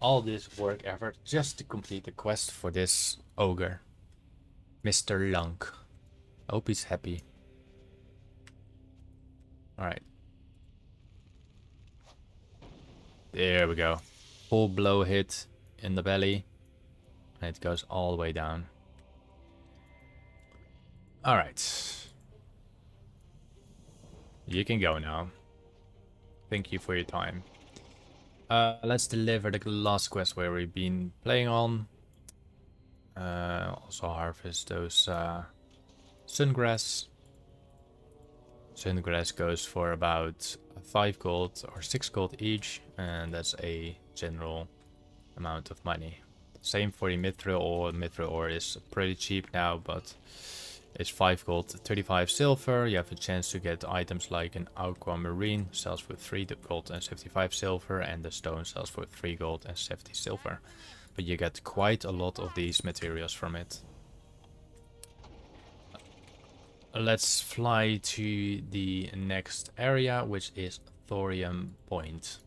All this work effort just to complete the quest for this ogre, Mr. Lunk. Hope he's happy. Alright. There we go. Full blow hit in the belly. And it goes all the way down. Alright. You can go now. Thank you for your time. Let's deliver the last quest where we've been playing on. Also harvest those sungrass. Sungrass goes for about 5 gold or 6 gold each, and that's a general amount of money. Same for the mithril ore. Mithril ore is pretty cheap now, but it's 5 gold, 35 silver. You have a chance to get items like an aquamarine, sells for 3 gold and 75 silver, and the stone sells for 3 gold and 70 silver. But you get quite a lot of these materials from it. Let's fly to the next area, which is Thorium Point.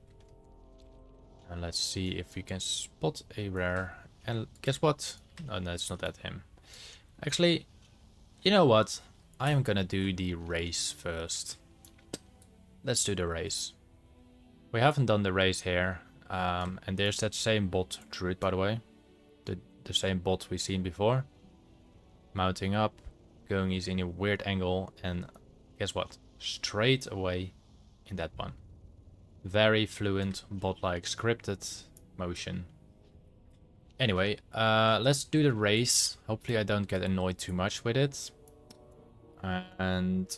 And let's see if we can spot a rare. And guess what? Oh, no, it's not at him. Actually, you know what? I'm gonna do the race first. Let's do the race. We haven't done the race here. And there's that same bot druid, by the way. The same bot we've seen before. Mounting up. Going is in a weird angle, and guess what? Straight away in that one. Very fluent, bot-like scripted motion. Anyway, let's do the race. Hopefully I don't get annoyed too much with it. And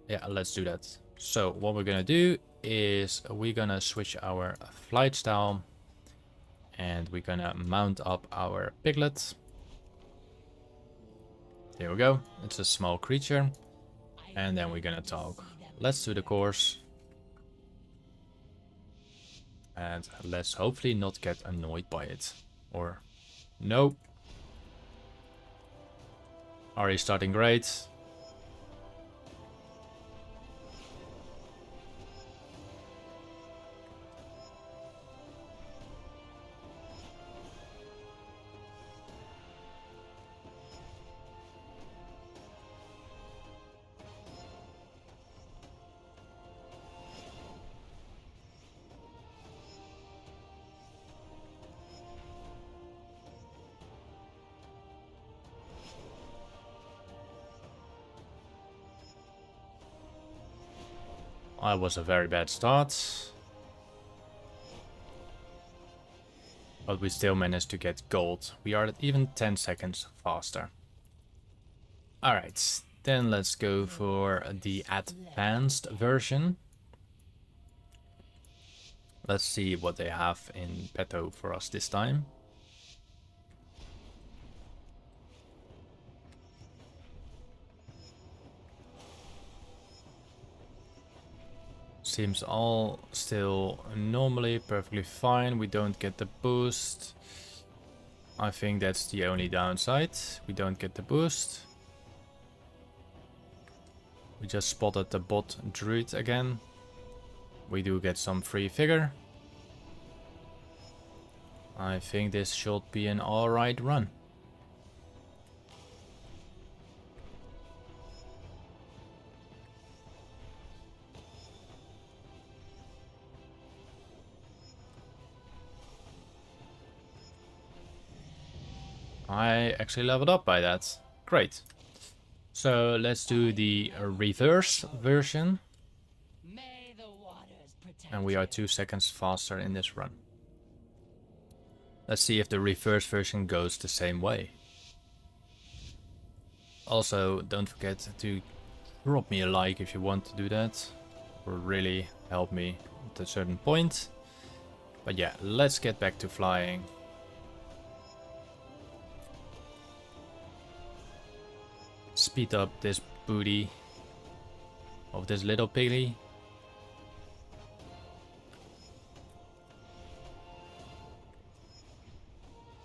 yeah, let's do that. So what we're gonna do is we're gonna switch our flight style, and we're gonna mount up our piglet. There we go. It's a small creature. And then we're gonna talk. Let's do the course. And let's hopefully not get annoyed by it. Or no. Already starting great. That was a very bad start. But we still managed to get gold. We are at even 10 seconds faster. Alright, then let's go for the advanced version. Let's see what they have in petto for us this time. Seems all still normally perfectly fine. We don't get the boost. I think that's the only downside. We don't get the boost. We just spotted the bot druid again. We do get some free figure. I think this should be an alright run. I actually leveled up by that. Great. So let's do the reverse version. May the waters protect And we are 2 seconds faster in this run. Let's see if the reverse version goes the same way. Also, don't forget to drop me a like if you want to do that. It will really help me at a certain point. But yeah, let's get back to flying. Speed up this booty of this little piggy.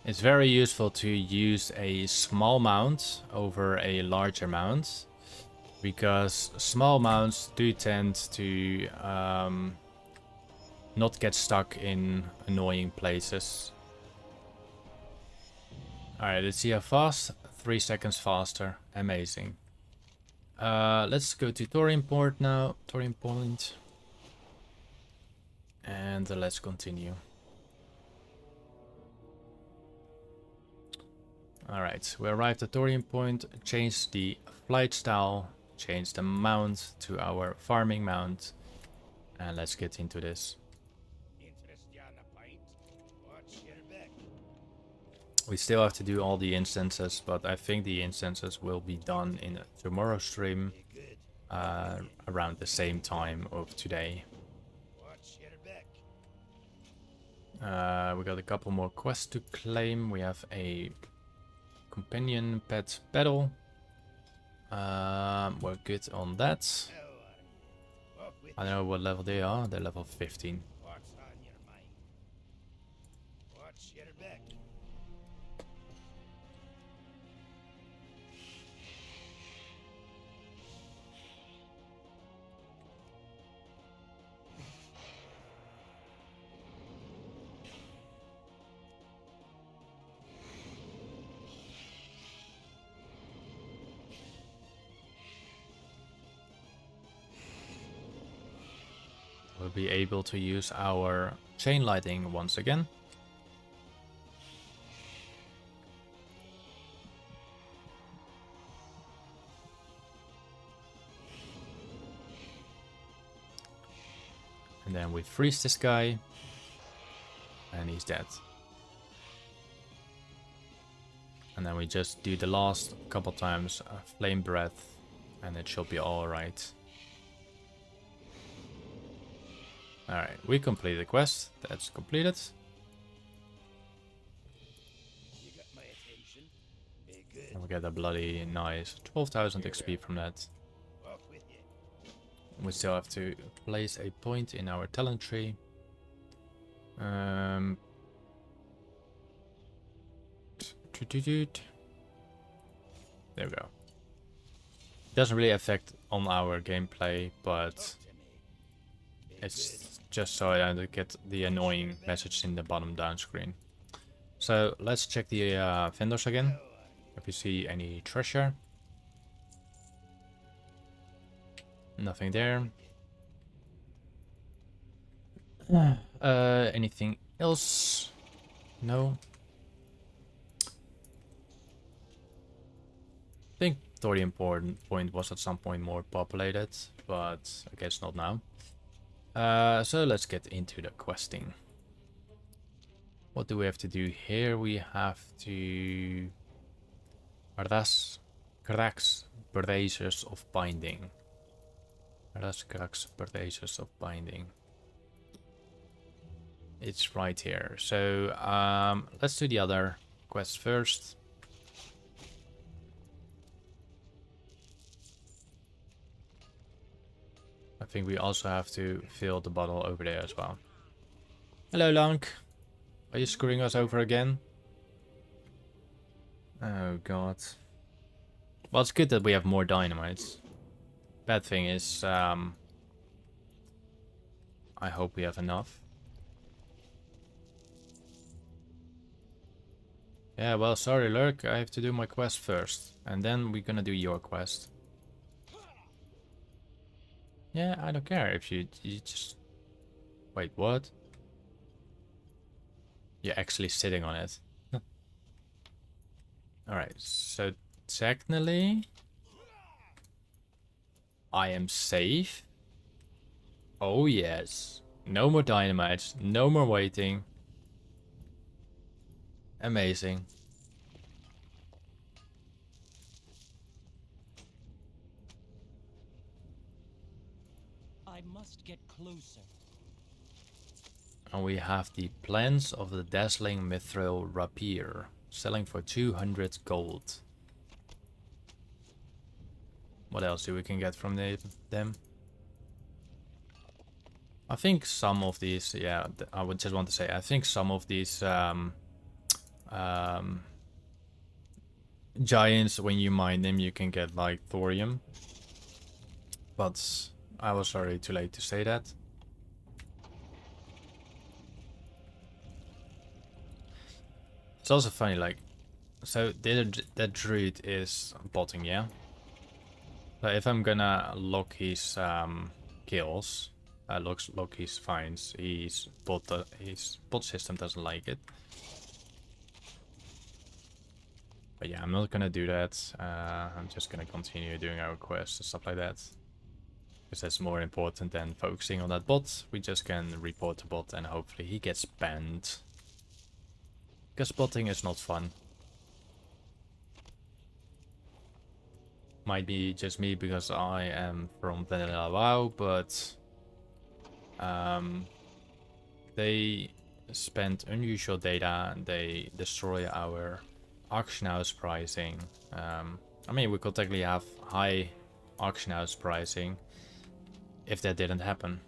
It's very useful to use a small mount over a larger mount, because small mounts do tend to not get stuck in annoying places. Alright, let's see how fast. 3 seconds faster. Amazing. Let's go to Thorium Port now. Thorium Point. And let's continue. Alright, we arrived at Thorium Point, changed the flight style, changed the mount to our farming mount, and let's get into this. We still have to do all the instances, but I think the instances will be done in tomorrow's stream around the same time of today. We got a couple more quests to claim. We have a companion pet battle. We're good on that. I don't know what level they are. They're level 15. We'll be able to use our chain lighting once again. And then we freeze this guy. And he's dead. And then we just do the last couple times flame breath. And it should be alright. Alright, we completed the quest. That's completed. You got my attention. Very good. And we get a bloody nice 12,000 XP from that. Off with you. We still have to place a point in our talent tree. There we go. Doesn't really affect on our gameplay, but it's just so I don't get the annoying message in the bottom down screen. So let's check the vendors again. If you see any treasure. Nothing there. Anything else? No. I think Thorium Point was at some point more populated, but I guess not now. So let's get into the questing. What do we have to do here? We have to Cracks Braziers of Binding. Cracks Braziers of Binding. It's right here. So let's do the other quest first. I think we also have to fill the bottle over there as well. Hello, Lank. Are you screwing us over again? Oh god. Well, it's good that we have more dynamites. Bad thing is, I hope we have enough. Yeah, well, sorry, Lurk. I have to do my quest first. And then we're gonna do your quest. Yeah, I don't care if you just... Wait, what? You're actually sitting on it. Alright, so technically I am safe. Oh yes. No more dynamites, no more waiting. Amazing. I must get closer. And we have the plans of the dazzling mithril rapier, selling for 200 gold. What else do we can get from them? I think some of these, yeah, I would just want to say, I think some of these giants, when you mine them, you can get like thorium. But I was already too late to say that. It's also funny, like, so that druid is botting, yeah? So if I'm gonna lock his kills, lock his finds, his bot system doesn't like it. But yeah, I'm not gonna do that. I'm just gonna continue doing our quests and stuff like that. Because that's more important than focusing on that bot. We just can report the bot and hopefully he gets banned. Because botting is not fun. Might be just me because I am from vanilla WoW, but they spend unusual data and they destroy our auction house pricing. I mean, we could technically have high auction house pricing if that didn't happen.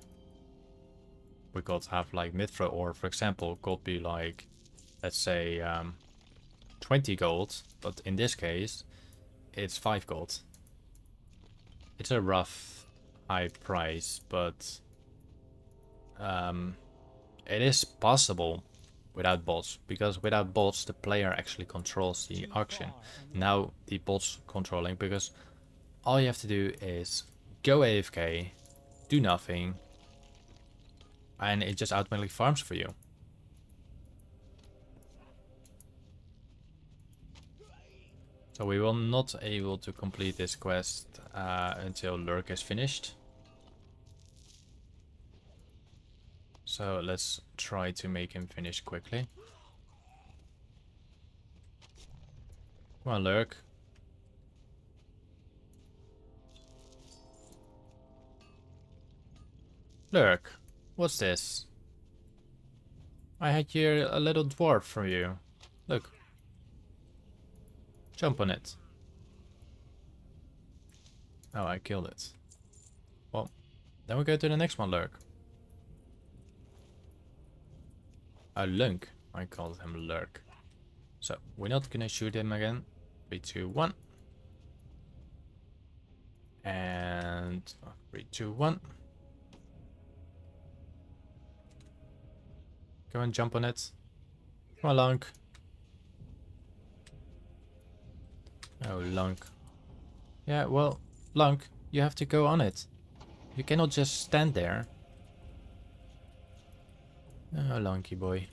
We could have like mithril ore, for example, could be like, let's say 20 gold, but in this case it's 5 gold. It's a rough high price, but it is possible without bots, because without bots the player actually controls the auction. Now the bots controlling, because all you have to do is go AFK, do nothing, and it just automatically farms for you. So we will not able to complete this quest until Lurk is finished. So let's try to make him finish quickly. Come on, Lurk. Lurk, what's this? I had here a little dwarf for you. Look. Jump on it. Oh, I killed it. Well, then we go to the next one, Lurk. A Lunk. I called him Lurk. So, we're not gonna shoot him again. 3, 2, 1. And 3, 2, 1. Go and jump on it. Come on, Lunk. Oh, Lunk. Yeah, well, Lunk, you have to go on it. You cannot just stand there. Oh, Lunky boy.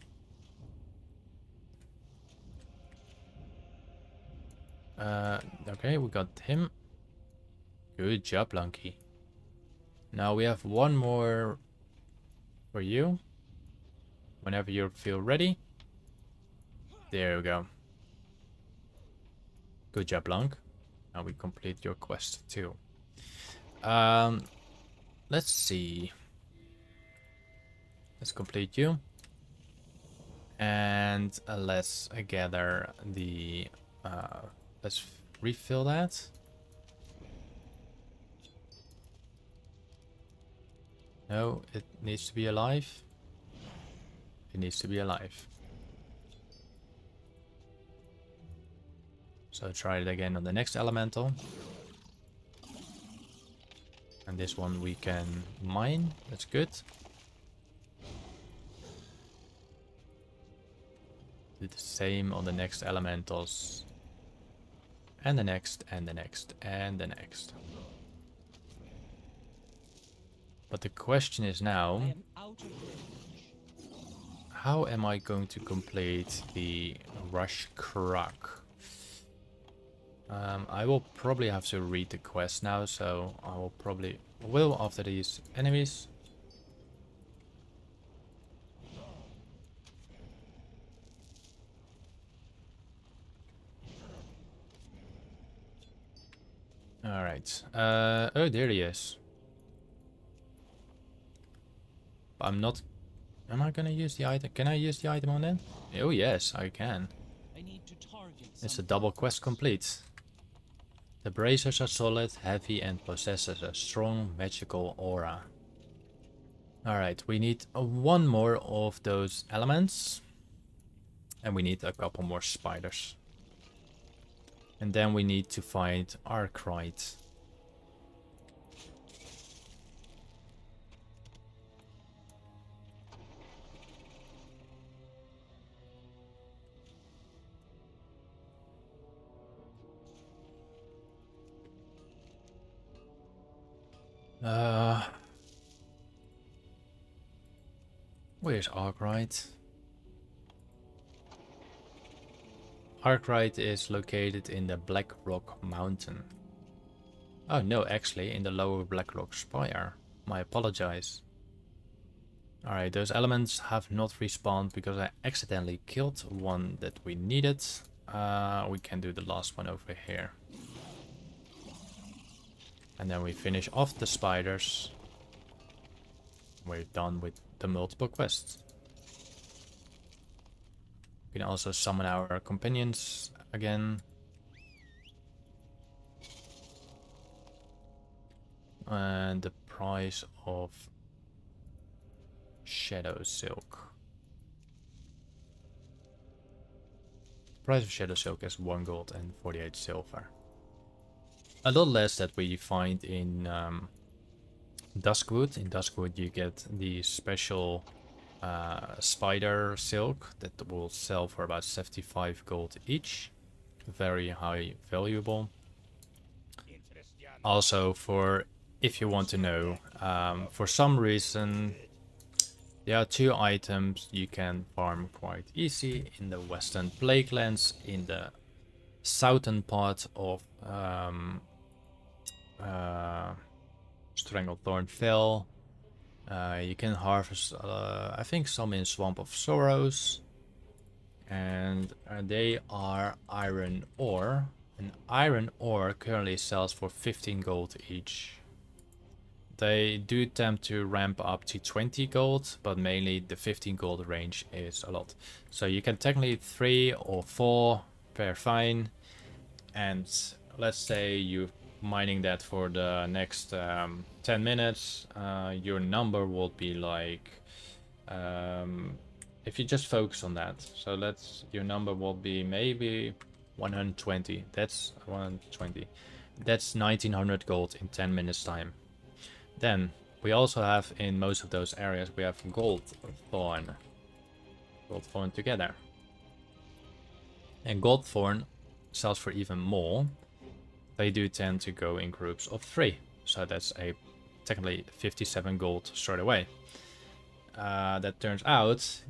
Okay, we got him. Good job, Lunky. Now we have one more for you. Whenever you feel ready. There we go. Good job, Lunk. Now we complete your quest too. Let's see. Let's complete you. And let's gather the... let's refill that. No, it needs to be alive. It needs to be alive. So try it again on the next elemental. And this one we can mine. That's good. Do the same on the next elementals. And the next, and the next, and the next. But the question is now, how am I going to complete the Rush Croc? I will probably have to read the quest now, so I will probably after these enemies. Alright. Oh, there he is. I'm not... Am I gonna use the item? Can I use the item on him? Oh yes, I can. I need to target It's a double quest complete. The bracers are solid, heavy, and possesses a strong magical aura. Alright, we need one more of those elements. And we need a couple more spiders. And then we need to find Arkwright. Where's Arkwright? Arkwright is located in the Black Rock Mountain. Oh no, actually in the lower Black Rock Spire. My apologize. Alright, those elements have not respawned because I accidentally killed one that we needed. We can do the last one over here. And then we finish off the spiders. We're done with the multiple quests. We can also summon our companions again. And the price of Shadow Silk. The price of Shadow Silk is 1 gold and 48 silver. A lot less that we find in Duskwood. In Duskwood you get the special spider silk that will sell for about 75 gold each. Very high valuable. Also, for if you want to know, for some reason there are 2 items you can farm quite easy in the Western Plaguelands, in the southern part of Stranglethorn Fell. You can harvest, I think, some in Swamp of Sorrows, and they are iron ore. And iron ore currently sells for 15 gold each. They do tend to ramp up to 20 gold, but mainly the 15 gold range is a lot. So you can technically 3 or 4 per fine, and let's say you're mining that for the next 10 minutes, your number will be like, if you just focus on that, so your number will be maybe 120. That's 120. That's 1900 gold in 10 minutes time. Then we also have, in most of those areas, we have Goldthorn together, and Goldthorn sells for even more. They do tend to go in groups of 3, so that's a technically 57 gold straight away. That turns out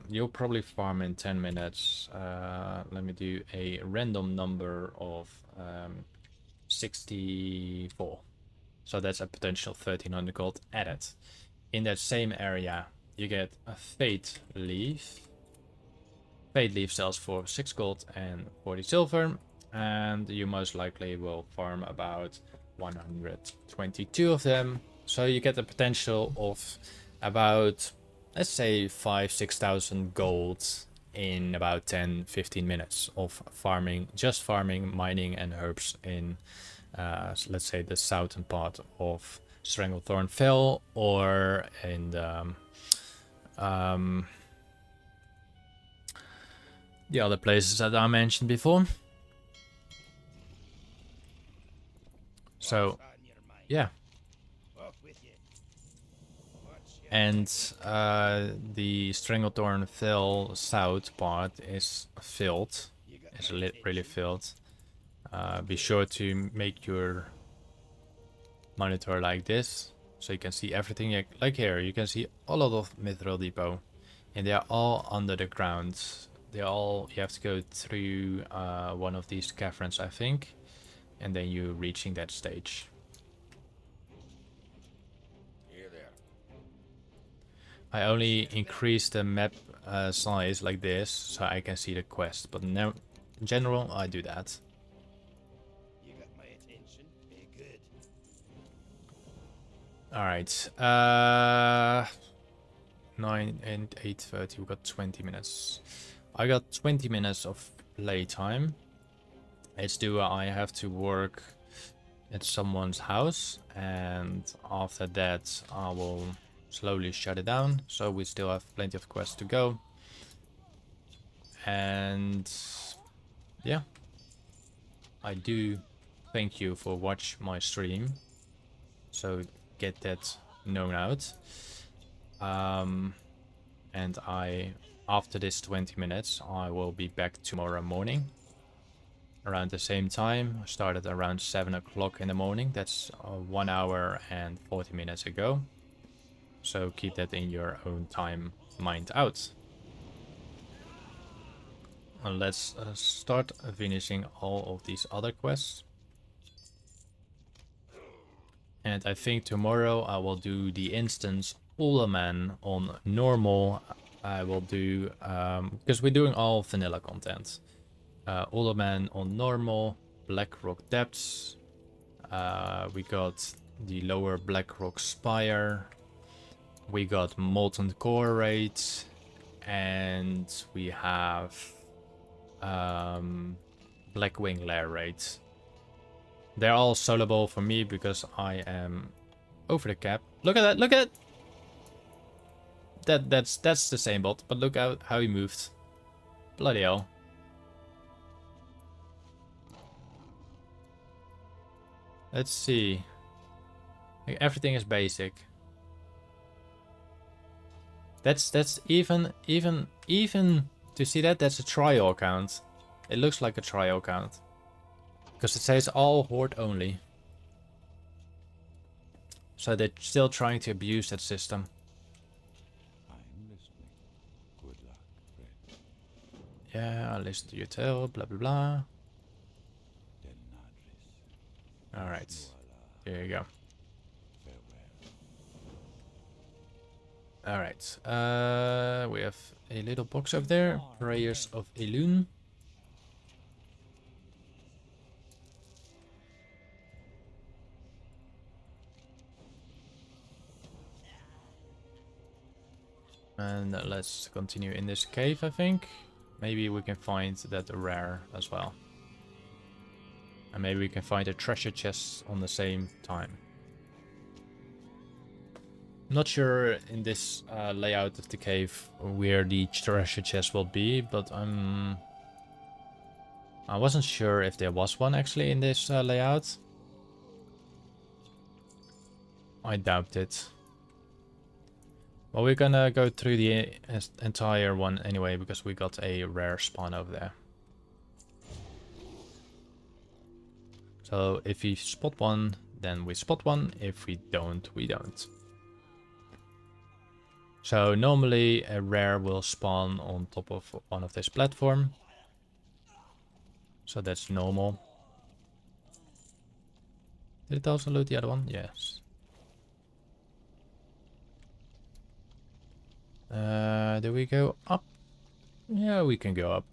you'll probably farm in 10 minutes. Let me do a random number of 64. So that's a potential 1300 gold added. In that same area, you get a Fate Leaf. Fate Leaf sells for 6 gold and 40 silver. And you most likely will farm about 122 of them. So you get the potential of about, let's say, 5,000-6,000 gold in about 10-15 minutes of farming, just farming, mining and herbs in, let's say, the southern part of Stranglethorn Fell, or in the other places that I mentioned before. So, yeah. And the Stranglethorn Fell south part is filled. It's really filled. Be sure to make your monitor like this, so you can see everything. Like here, you can see a lot of Mithril Depot, and they are all under the ground. you have to go through one of these caverns, I think, and then you're reaching that stage. Here there. I only increase the map size like this so I can see the quest, but in general I do that. You got my attention. Very good. Alright, 9 and 8:30, we got 20 minutes. I got 20 minutes of playtime. It's due I have to work at someone's house, and after that I will slowly shut it down, so we still have plenty of quests to go. And yeah, I do thank you for watching my stream, so get that known out. And after this 20 minutes I will be back tomorrow morning around the same time. I started around 7 o'clock in the morning. That's 1 hour and 40 minutes ago, so keep that in your own time mind out. And let's start finishing all of these other quests. And I think tomorrow I will do the instance Ullerman on normal. I will do, because we're doing all vanilla content. Ullerman on normal, Blackrock Depths. We got the lower Blackrock Spire. We got Molten Core Raid. And we have Blackwing Lair Raid. They're all soloable for me because I am over the cap. Look at that, look at it! That's the same bot, but look out how he moved. Bloody hell. Let's see. Everything is basic. That's even to see that's a trial count. It looks like a trial count. Because it says all horde only. So they're still trying to abuse that system. I'm listening. Good luck, friend. Yeah, I'll listen to your tale, blah blah blah. Alright. There you go. Alright. We have a little box over there. Prayers of Elune. And let's continue in this cave, I think. Maybe we can find that rare as well. And maybe we can find a treasure chest on the same time. Not sure in this layout of the cave where the treasure chest will be, but I wasn't sure if there was one actually in this layout. I doubt it. Well, we're gonna go through the entire one anyway, because we got a rare spawn over there. So if we spot one, then we spot one. If we don't, we don't. So normally a rare will spawn on top of one of this platform. So that's normal. Did it also loot the other one? Yes. Do we go up? Yeah, we can go up.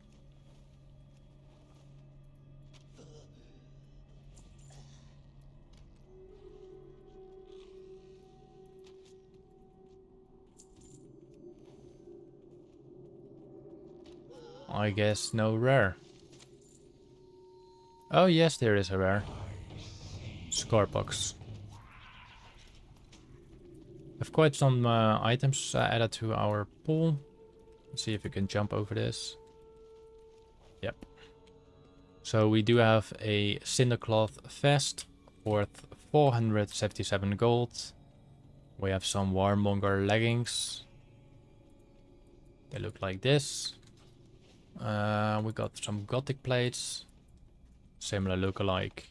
I guess no rare. Oh yes, there is a rare. Scorebox. We have quite some items added to our pool. Let's see if we can jump over this. Yep. So we do have a Cindercloth vest worth 477 gold. We have some Warmonger leggings. They look like this. We got some Gothic plates. Similar look-alike.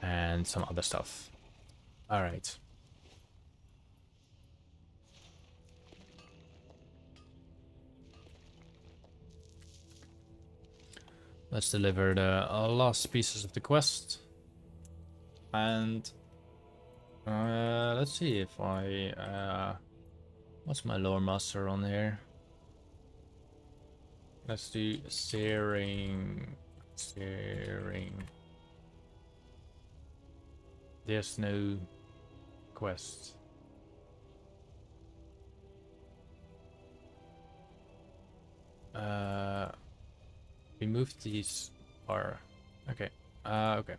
And some other stuff. Alright. Let's deliver the last pieces of the quest. And let's see if I... what's my Loremaster on here? Let's do Searing... There's no quest. Remove these are okay. Okay.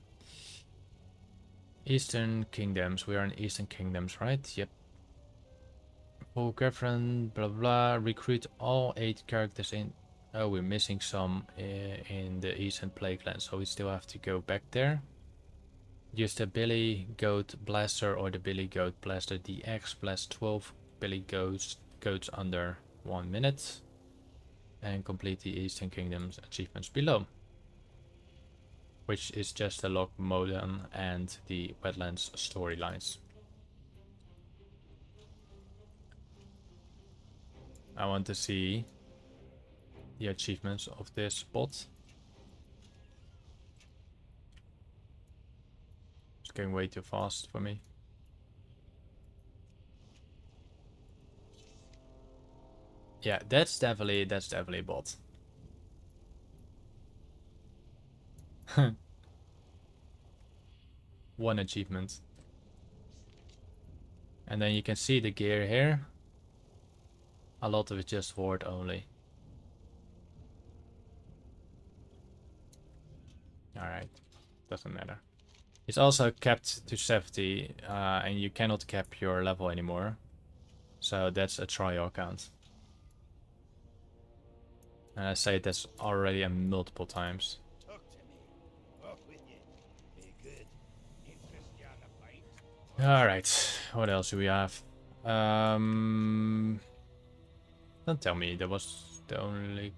Eastern Kingdoms. We are in Eastern Kingdoms, right? Yep. For girlfriend, blah blah. Recruit all 8 characters in. Oh, we're missing some in the Eastern Plagueland, so we still have to go back there. Use the Billy Goat Blaster or the Billy Goat Blaster DX. Blast 12 Billy goats under 1 minute. And complete the Eastern Kingdoms achievements below, which is just the log modem and the wetlands storylines. I want to see the achievements of this bot. It's going way too fast for me. Yeah, that's definitely a bot. One achievement. And then you can see the gear here. A lot of it just ward only. Alright, doesn't matter. It's also capped to 70 and you cannot cap your level anymore. So that's a trial count. And I say that's already a multiple times. Talk to me. Walk with you. Be good. Interest you on a pint? Alright, what else do we have? Don't tell me that was the only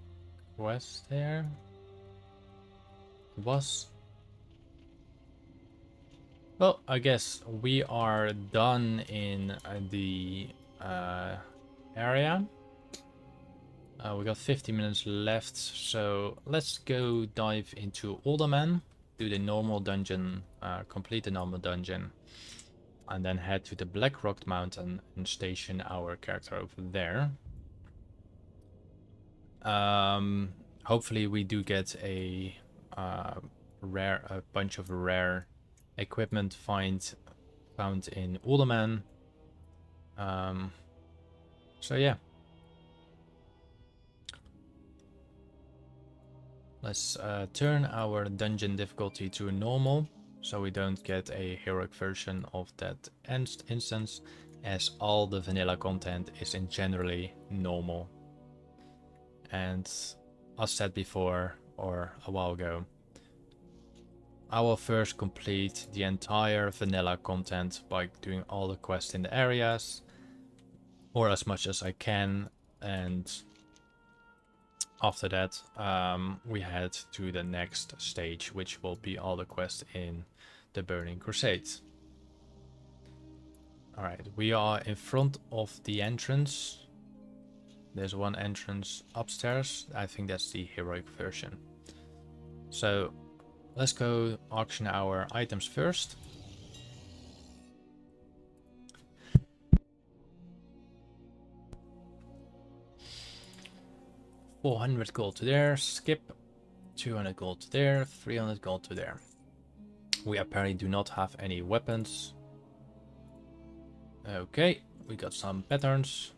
quest there. It was. Well, I guess we are done in the area. We got 50 minutes left, so let's go dive into Alderman, do the normal dungeon, complete the normal dungeon, and then head to the Black Rock Mountain and station our character over there. Hopefully we do get a bunch of rare equipment found in Alderman. So yeah. Let's turn our dungeon difficulty to normal, so we don't get a heroic version of that instance, as all the vanilla content is in generally normal. And as said before, or a while ago, I will first complete the entire vanilla content by doing all the quests in the areas, or as much as I can, and after that, we head to the next stage, which will be all the quests in the Burning Crusade. Alright, we are in front of the entrance. There's one entrance upstairs. I think that's the heroic version. So let's go auction our items first. $400 gold to there, skip, 200 gold to there, 300 gold to there. We apparently do not have any weapons. Okay, we got some patterns,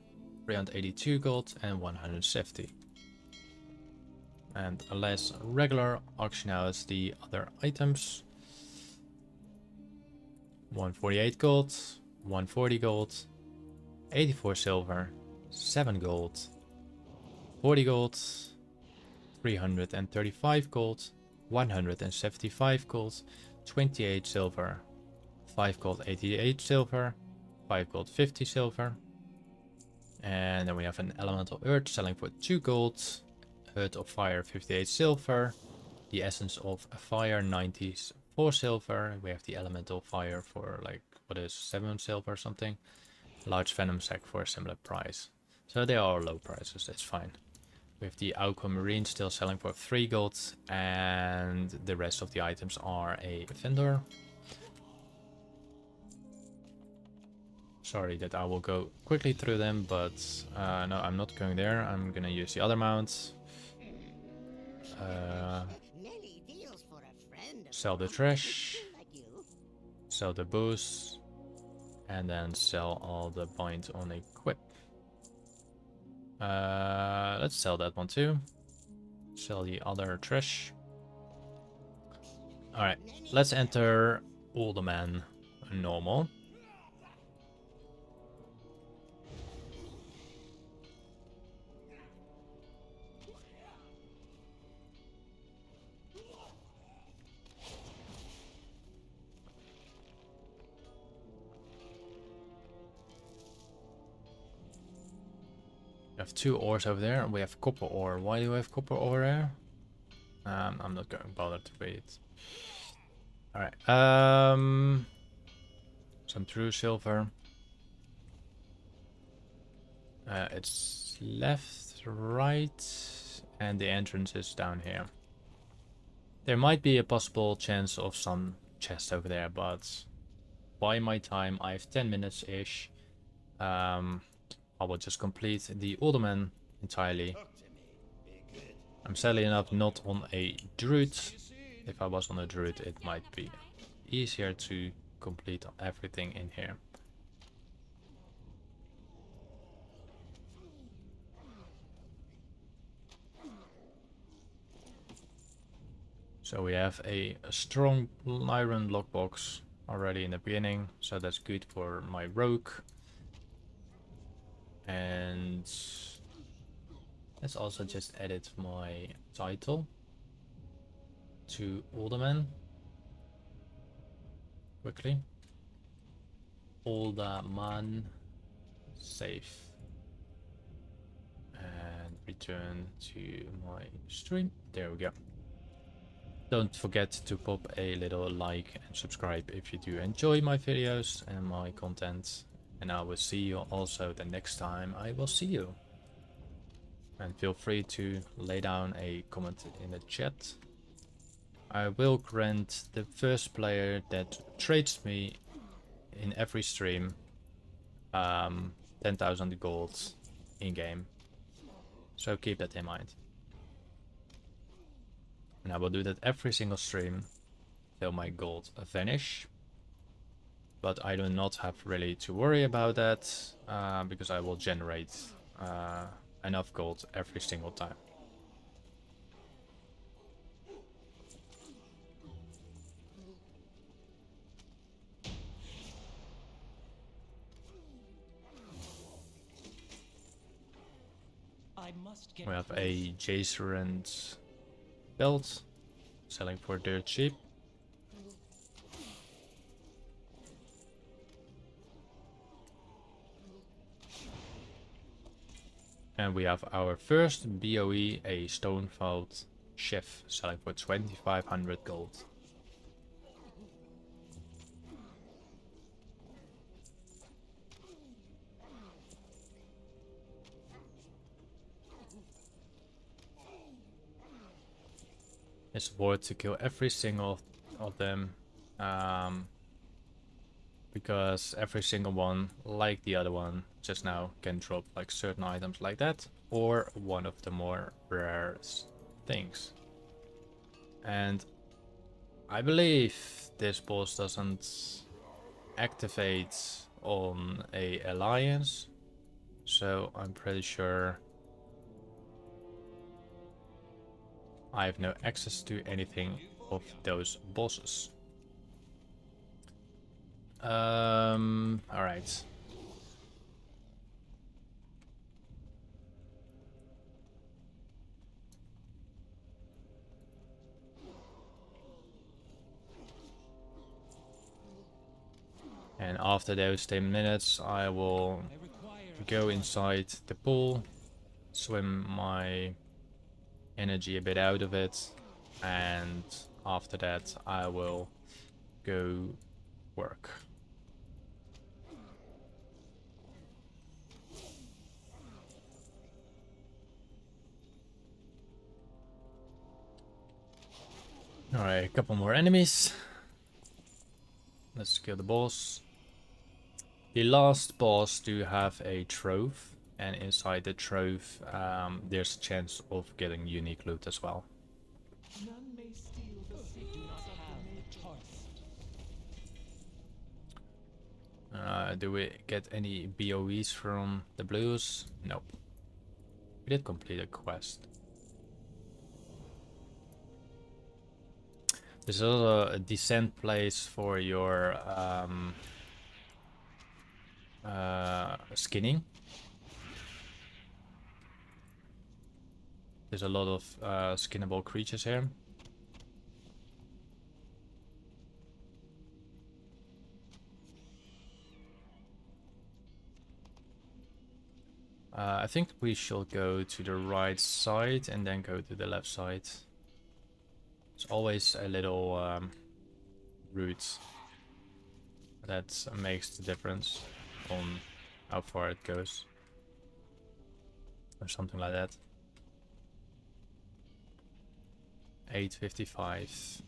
382 gold and 170. And a less regular auction house the other items. 148 gold, 140 gold, 84 silver, 7 gold, 40 gold, 335 gold, 175 gold, 28 silver, 5 gold 88 silver, 5 gold 50 silver. And then we have an elemental earth selling for 2 gold, Hurt of Fire 58 silver, the essence of fire 94 silver. We have the elemental fire for like, what is 7 silver or something. Large venom sack for a similar price. So they are low prices, it's fine. with the aquamarine still selling for 3 gold, and the rest of the items are a vendor. Sorry that I will go quickly through them, but no, I'm not going there. I'm gonna use the other mounts. Sell the trash, sell the boost, and then sell all the points on equip. Let's sell that one too. Sell the other trash. Alright, let's enter Alderman normal. We have 2 ores over there, and we have copper ore. Why do we have copper ore there? I'm not going to bother to read it. Alright, some true silver. It's left, right, and the entrance is down here. There might be a possible chance of some chest over there, but by my time, I have 10 minutes-ish. I will just complete the Alderman entirely. I'm sadly enough not on a druid. If I was on a druid, it might be easier to complete everything in here. So we have a strong iron lockbox already in the beginning, so that's good for my rogue. And let's also just edit my title to Alderman quickly. Alderman, save, and return to my stream. There we go. Don't forget to pop a little like and subscribe if you do enjoy my videos and my content. And I will see you also the next time I will see you. And feel free to lay down a comment in the chat. I will grant the first player that trades me in every stream 10,000 gold in game. So keep that in mind. And I will do that every single stream till my gold vanish. But I do not have really to worry about that because I will generate enough gold every single time. We have a Jacerant belt selling for dirt cheap. And we have our first BOE, a Stonefold Chef, selling for 2,500 gold. It's worth to kill every single of them, because every single one, like the other one just now, can drop like certain items like that, or one of the more rare things. And I believe this boss doesn't activate on a alliance, so I'm pretty sure I have no access to anything of those bosses. Alright. And after those 10 minutes, I will go inside the pool, swim my energy a bit out of it, and after that I will go work. Alright, a couple more enemies. Let's kill the boss. The last boss do have a trove, and inside the trove there's a chance of getting unique loot as well. None may steal the secrets of the torst. Do we get any BOEs from the blues? Nope. We did complete a quest. There's also a descent place for your skinning. There's a lot of skinnable creatures here. I think we should go to the right side and then go to the left side. It's always a little route that makes the difference on how far it goes. Or something like that. 8:55.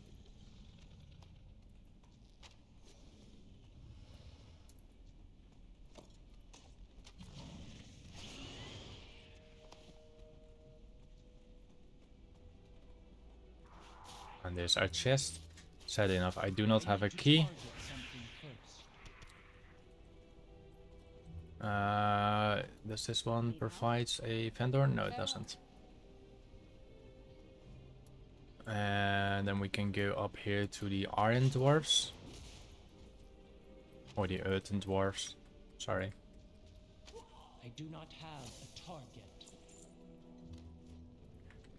And there's our chest. Sad enough, I do not have a key. Does this one provide a vendor? No, it doesn't. And then we can go up here to the Iron Dwarfs. Or the Earthen Dwarfs. Sorry. I do not have a target.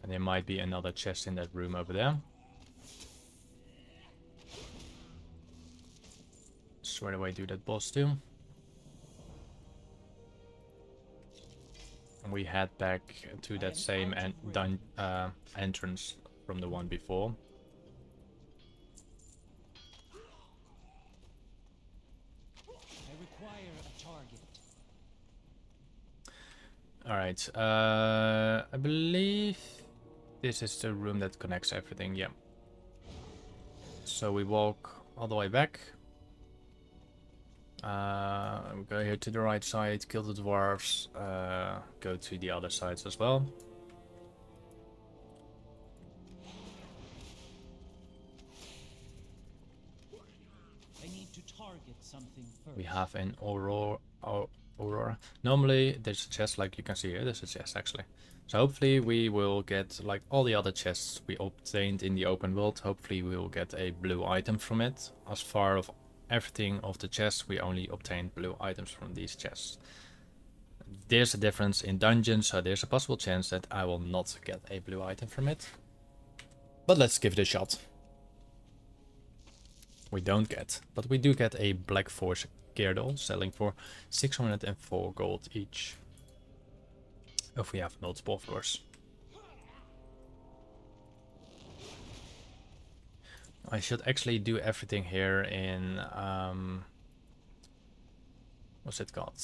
And there might be another chest in that room over there. So where do I do that boss to? And we head back to that same entrance from the one before. I require a target. Alright, I believe this is the room that connects everything, yeah. So we walk all the way back. We go here to the right side, kill the dwarves, go to the other sides as well. I need to target something first. We have an Aurora. Normally there's a chest, like you can see here, there's a chest actually. So hopefully we will get, like all the other chests we obtained in the open world, hopefully we will get a blue item from it. As far as everything of the chests, we only obtained blue items from these chests. There's a difference in dungeons, so there's a possible chance that I will not get a blue item from it. But let's give it a shot. We don't get, but we do get a Black Force Girdle, selling for 604 gold each. If we have multiple floors. I should actually do everything here in what's it called?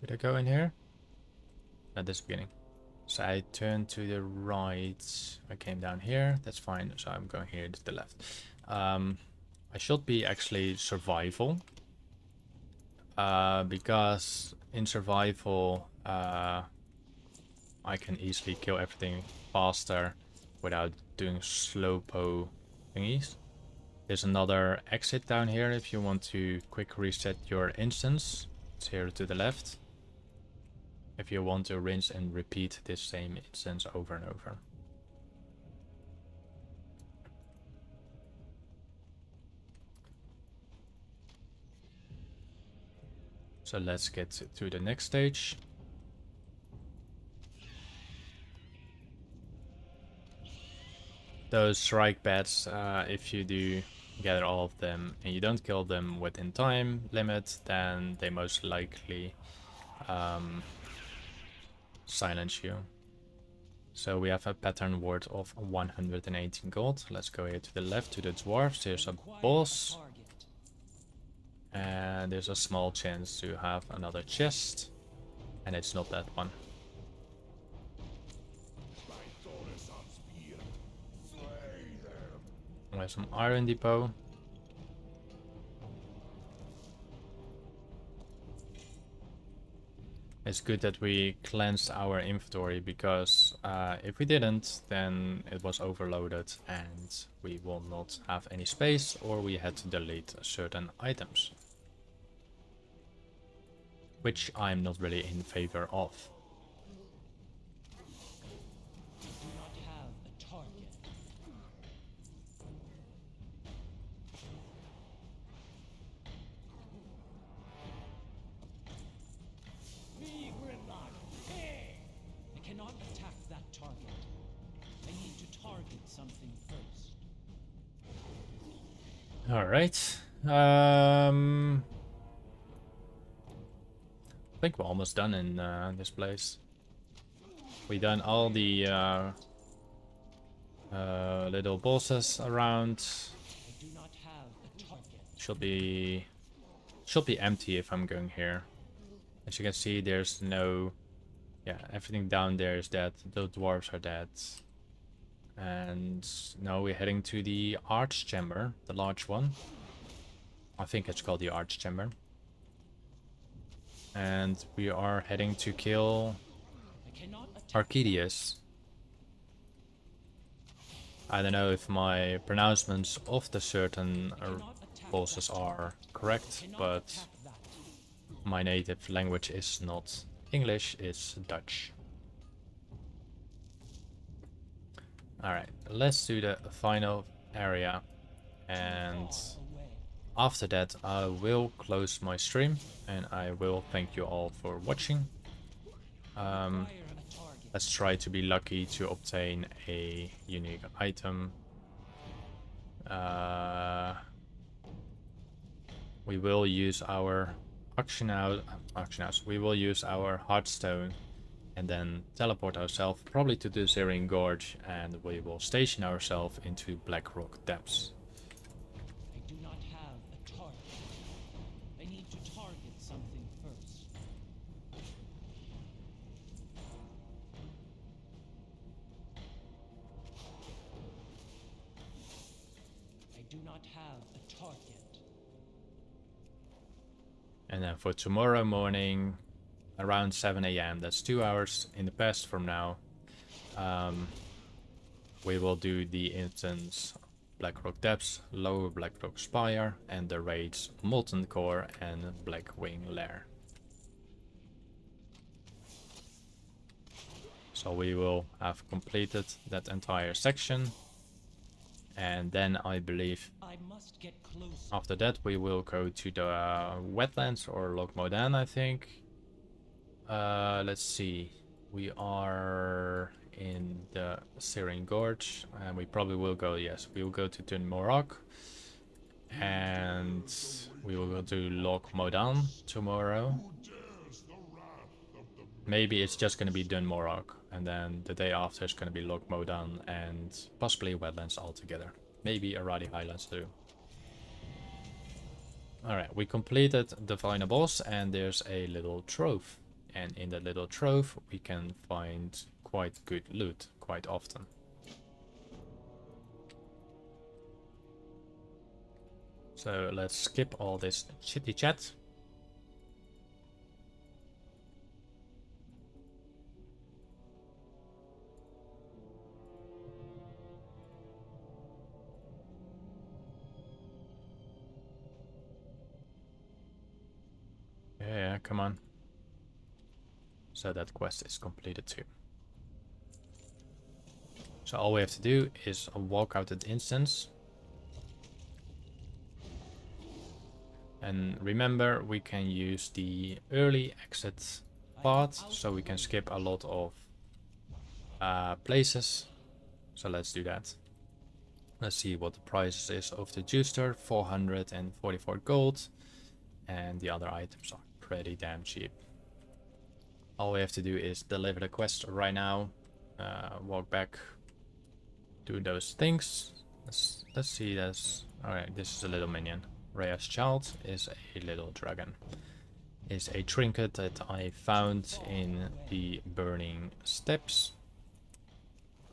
Did I go in here? At this beginning. So I turned to the right. I came down here. That's fine. So I'm going here to the left. I should be actually survival. Because in survival I can easily kill everything faster without doing slow-po thingies. There's another exit down here if you want to quick reset your instance. It's here to the left. If you want to rinse and repeat this same instance over and over. So let's get to the next stage. Those strike bats, if you do gather all of them and you don't kill them within time limit, then they most likely silence you. So we have a pattern ward of 118 gold. Let's go here to the left to the dwarves. There's a boss. And there's a small chance to have another chest. And it's not that one. some iron depot. It's good that we cleansed our inventory, because if we didn't, then it was overloaded and we will not have any space, or we had to delete certain items, which I'm not really in favor of. Do not have a target. I cannot attack that target. I need to target something first. Alright. I think we're almost done in this place. We done all the little bosses around. I do not have a target. Should be empty if I'm going here. As you can see, there's no, yeah, everything down there is dead. The dwarves are dead. And now we're heading to the arch chamber, the large one. I think it's called the arch chamber. And we are heading to kill I cannot attack. Arcadius. I don't know if my pronouncements of the certain bosses are correct, but my native language is not English, it's Dutch. Alright, let's do the final area, and after that I will close my stream and I will thank you all for watching. Let's try to be lucky to obtain a unique item. We will use our auction house. We will use our Hearthstone and then teleport ourselves probably to the Searing Gorge, and we will station ourselves into Blackrock Depths. I do not have a target. I need to target something first. I do not have a target. And then for tomorrow morning, around 7 AM, that's 2 hours in the past from now, we will do the instance Blackrock Depths, Lower Blackrock Spire, and the raids Molten Core and Blackwing Lair. So we will have completed that entire section, and then I believe I must get close. after that we will go to the wetlands or Loch Modan, I think. Let's see, we are in the Searing Gorge, and we probably will go, yes, we will go to Dun Morag, and we will go to Loch Modan tomorrow. Maybe it's just going to be Dun Morag, and then the day after it's going to be Loch Modan and possibly wetlands altogether. Maybe Aradi Highlands too. Alright, we completed the final boss, and there's a little trove. And in that little trove we can find quite good loot quite often. So let's skip all this chitty chat. Yeah, come on. So that quest is completed too. So all we have to do is walk out at instance. And remember, we can use the early exit path, so we can skip a lot of places. So let's do that. Let's see what the price is of the juicer, 444 gold. And the other items are pretty damn cheap. All we have to do is deliver the quest right now, walk back, do those things. Let's see this. Alright, this is a little minion. Rhea's child is a little dragon. Is a trinket that I found in the burning steppes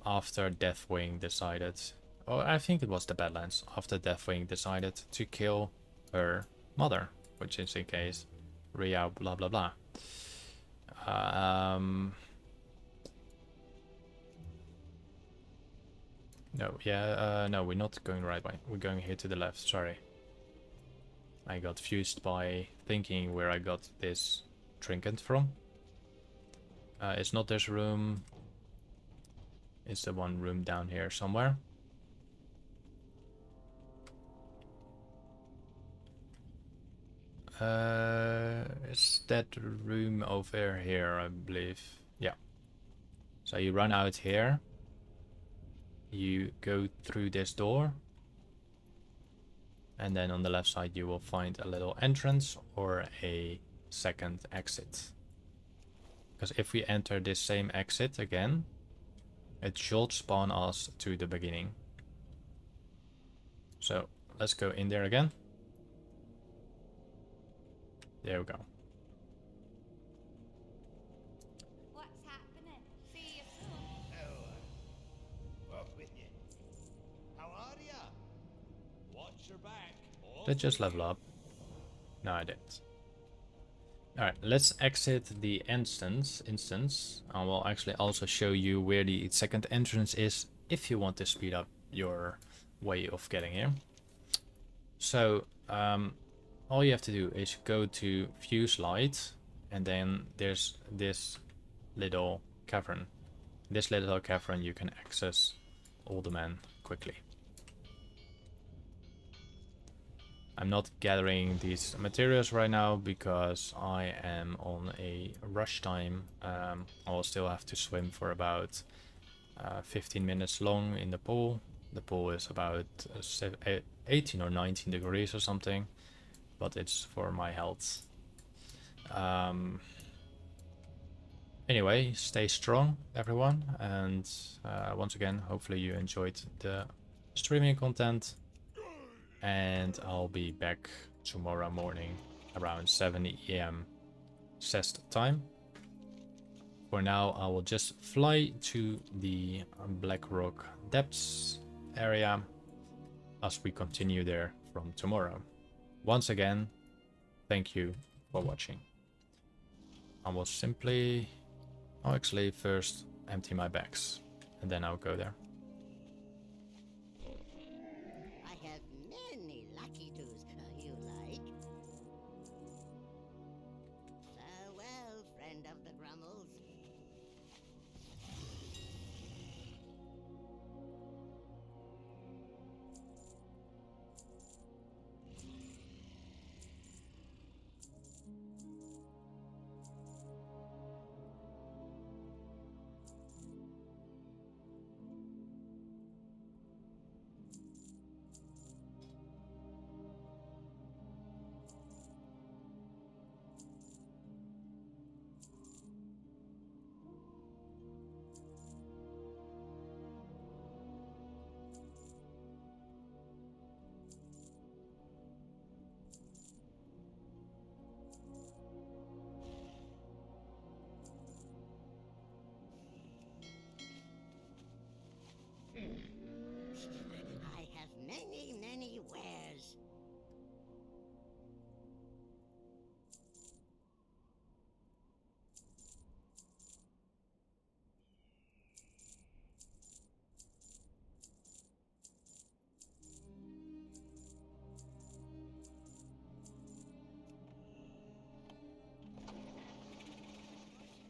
after Deathwing decided Oh, I think it was the Badlands, after Deathwing decided to kill her mother, which is in case Ria blah blah blah. No, yeah, no, we're not going the right way. We're going here to the left, sorry. I got fused by thinking where I got this trinket from. It's not this room. It's the one room down here somewhere. It's that room over here, I believe. Yeah. So you run out here. You go through this door. And then on the left side you will find a little entrance or a second exit. Because if we enter this same exit again, it should spawn us to the beginning. So let's go in there again. There we go. What's happening? See you soon. Off with you. How are ya? Watch your back. Let's just level up. No, I didn't. Alright, let's exit the instance. I will actually also show you where the second entrance is if you want to speed up your way of getting here. So, all you have to do is go to Fuse Light, and then there's this little cavern. This little cavern you can access all the men quickly. I'm not gathering these materials right now because I am on a rush time. I will still have to swim for about 15 minutes long in the pool. The pool is about 18 or 19 degrees or something, but it's for my health. Anyway, stay strong everyone, and once again, hopefully you enjoyed the streaming content. And I'll be back tomorrow morning around 7 AM CEST time. For now, I will just fly to the Black Rock Depths area as we continue there from tomorrow. Once again, thank you for watching. I will simply... I'll actually first empty my bags and then I'll go there. I have many wares.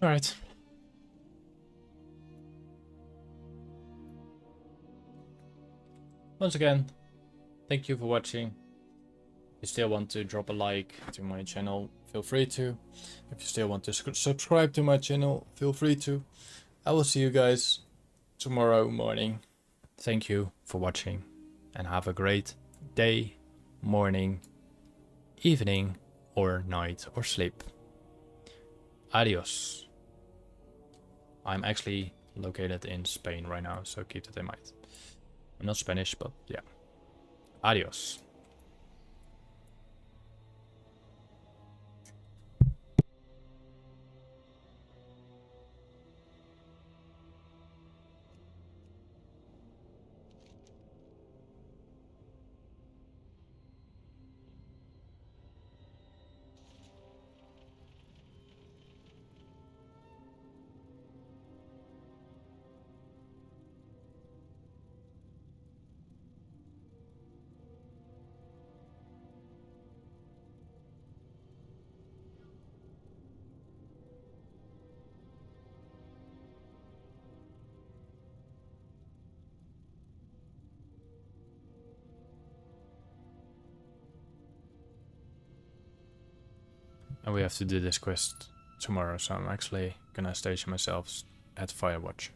All right. Once again, thank you for watching. If you still want to drop a like to my channel, feel free to. If you still want to subscribe to my channel, feel free to. I will see you guys tomorrow morning. Thank you for watching and have a great day, morning, evening, or night, or sleep. Adios. I'm actually located in Spain right now, so keep that in mind. I'm not Spanish, but yeah. Adios. And we have to do this quest tomorrow, so I'm actually gonna station myself at Firewatch.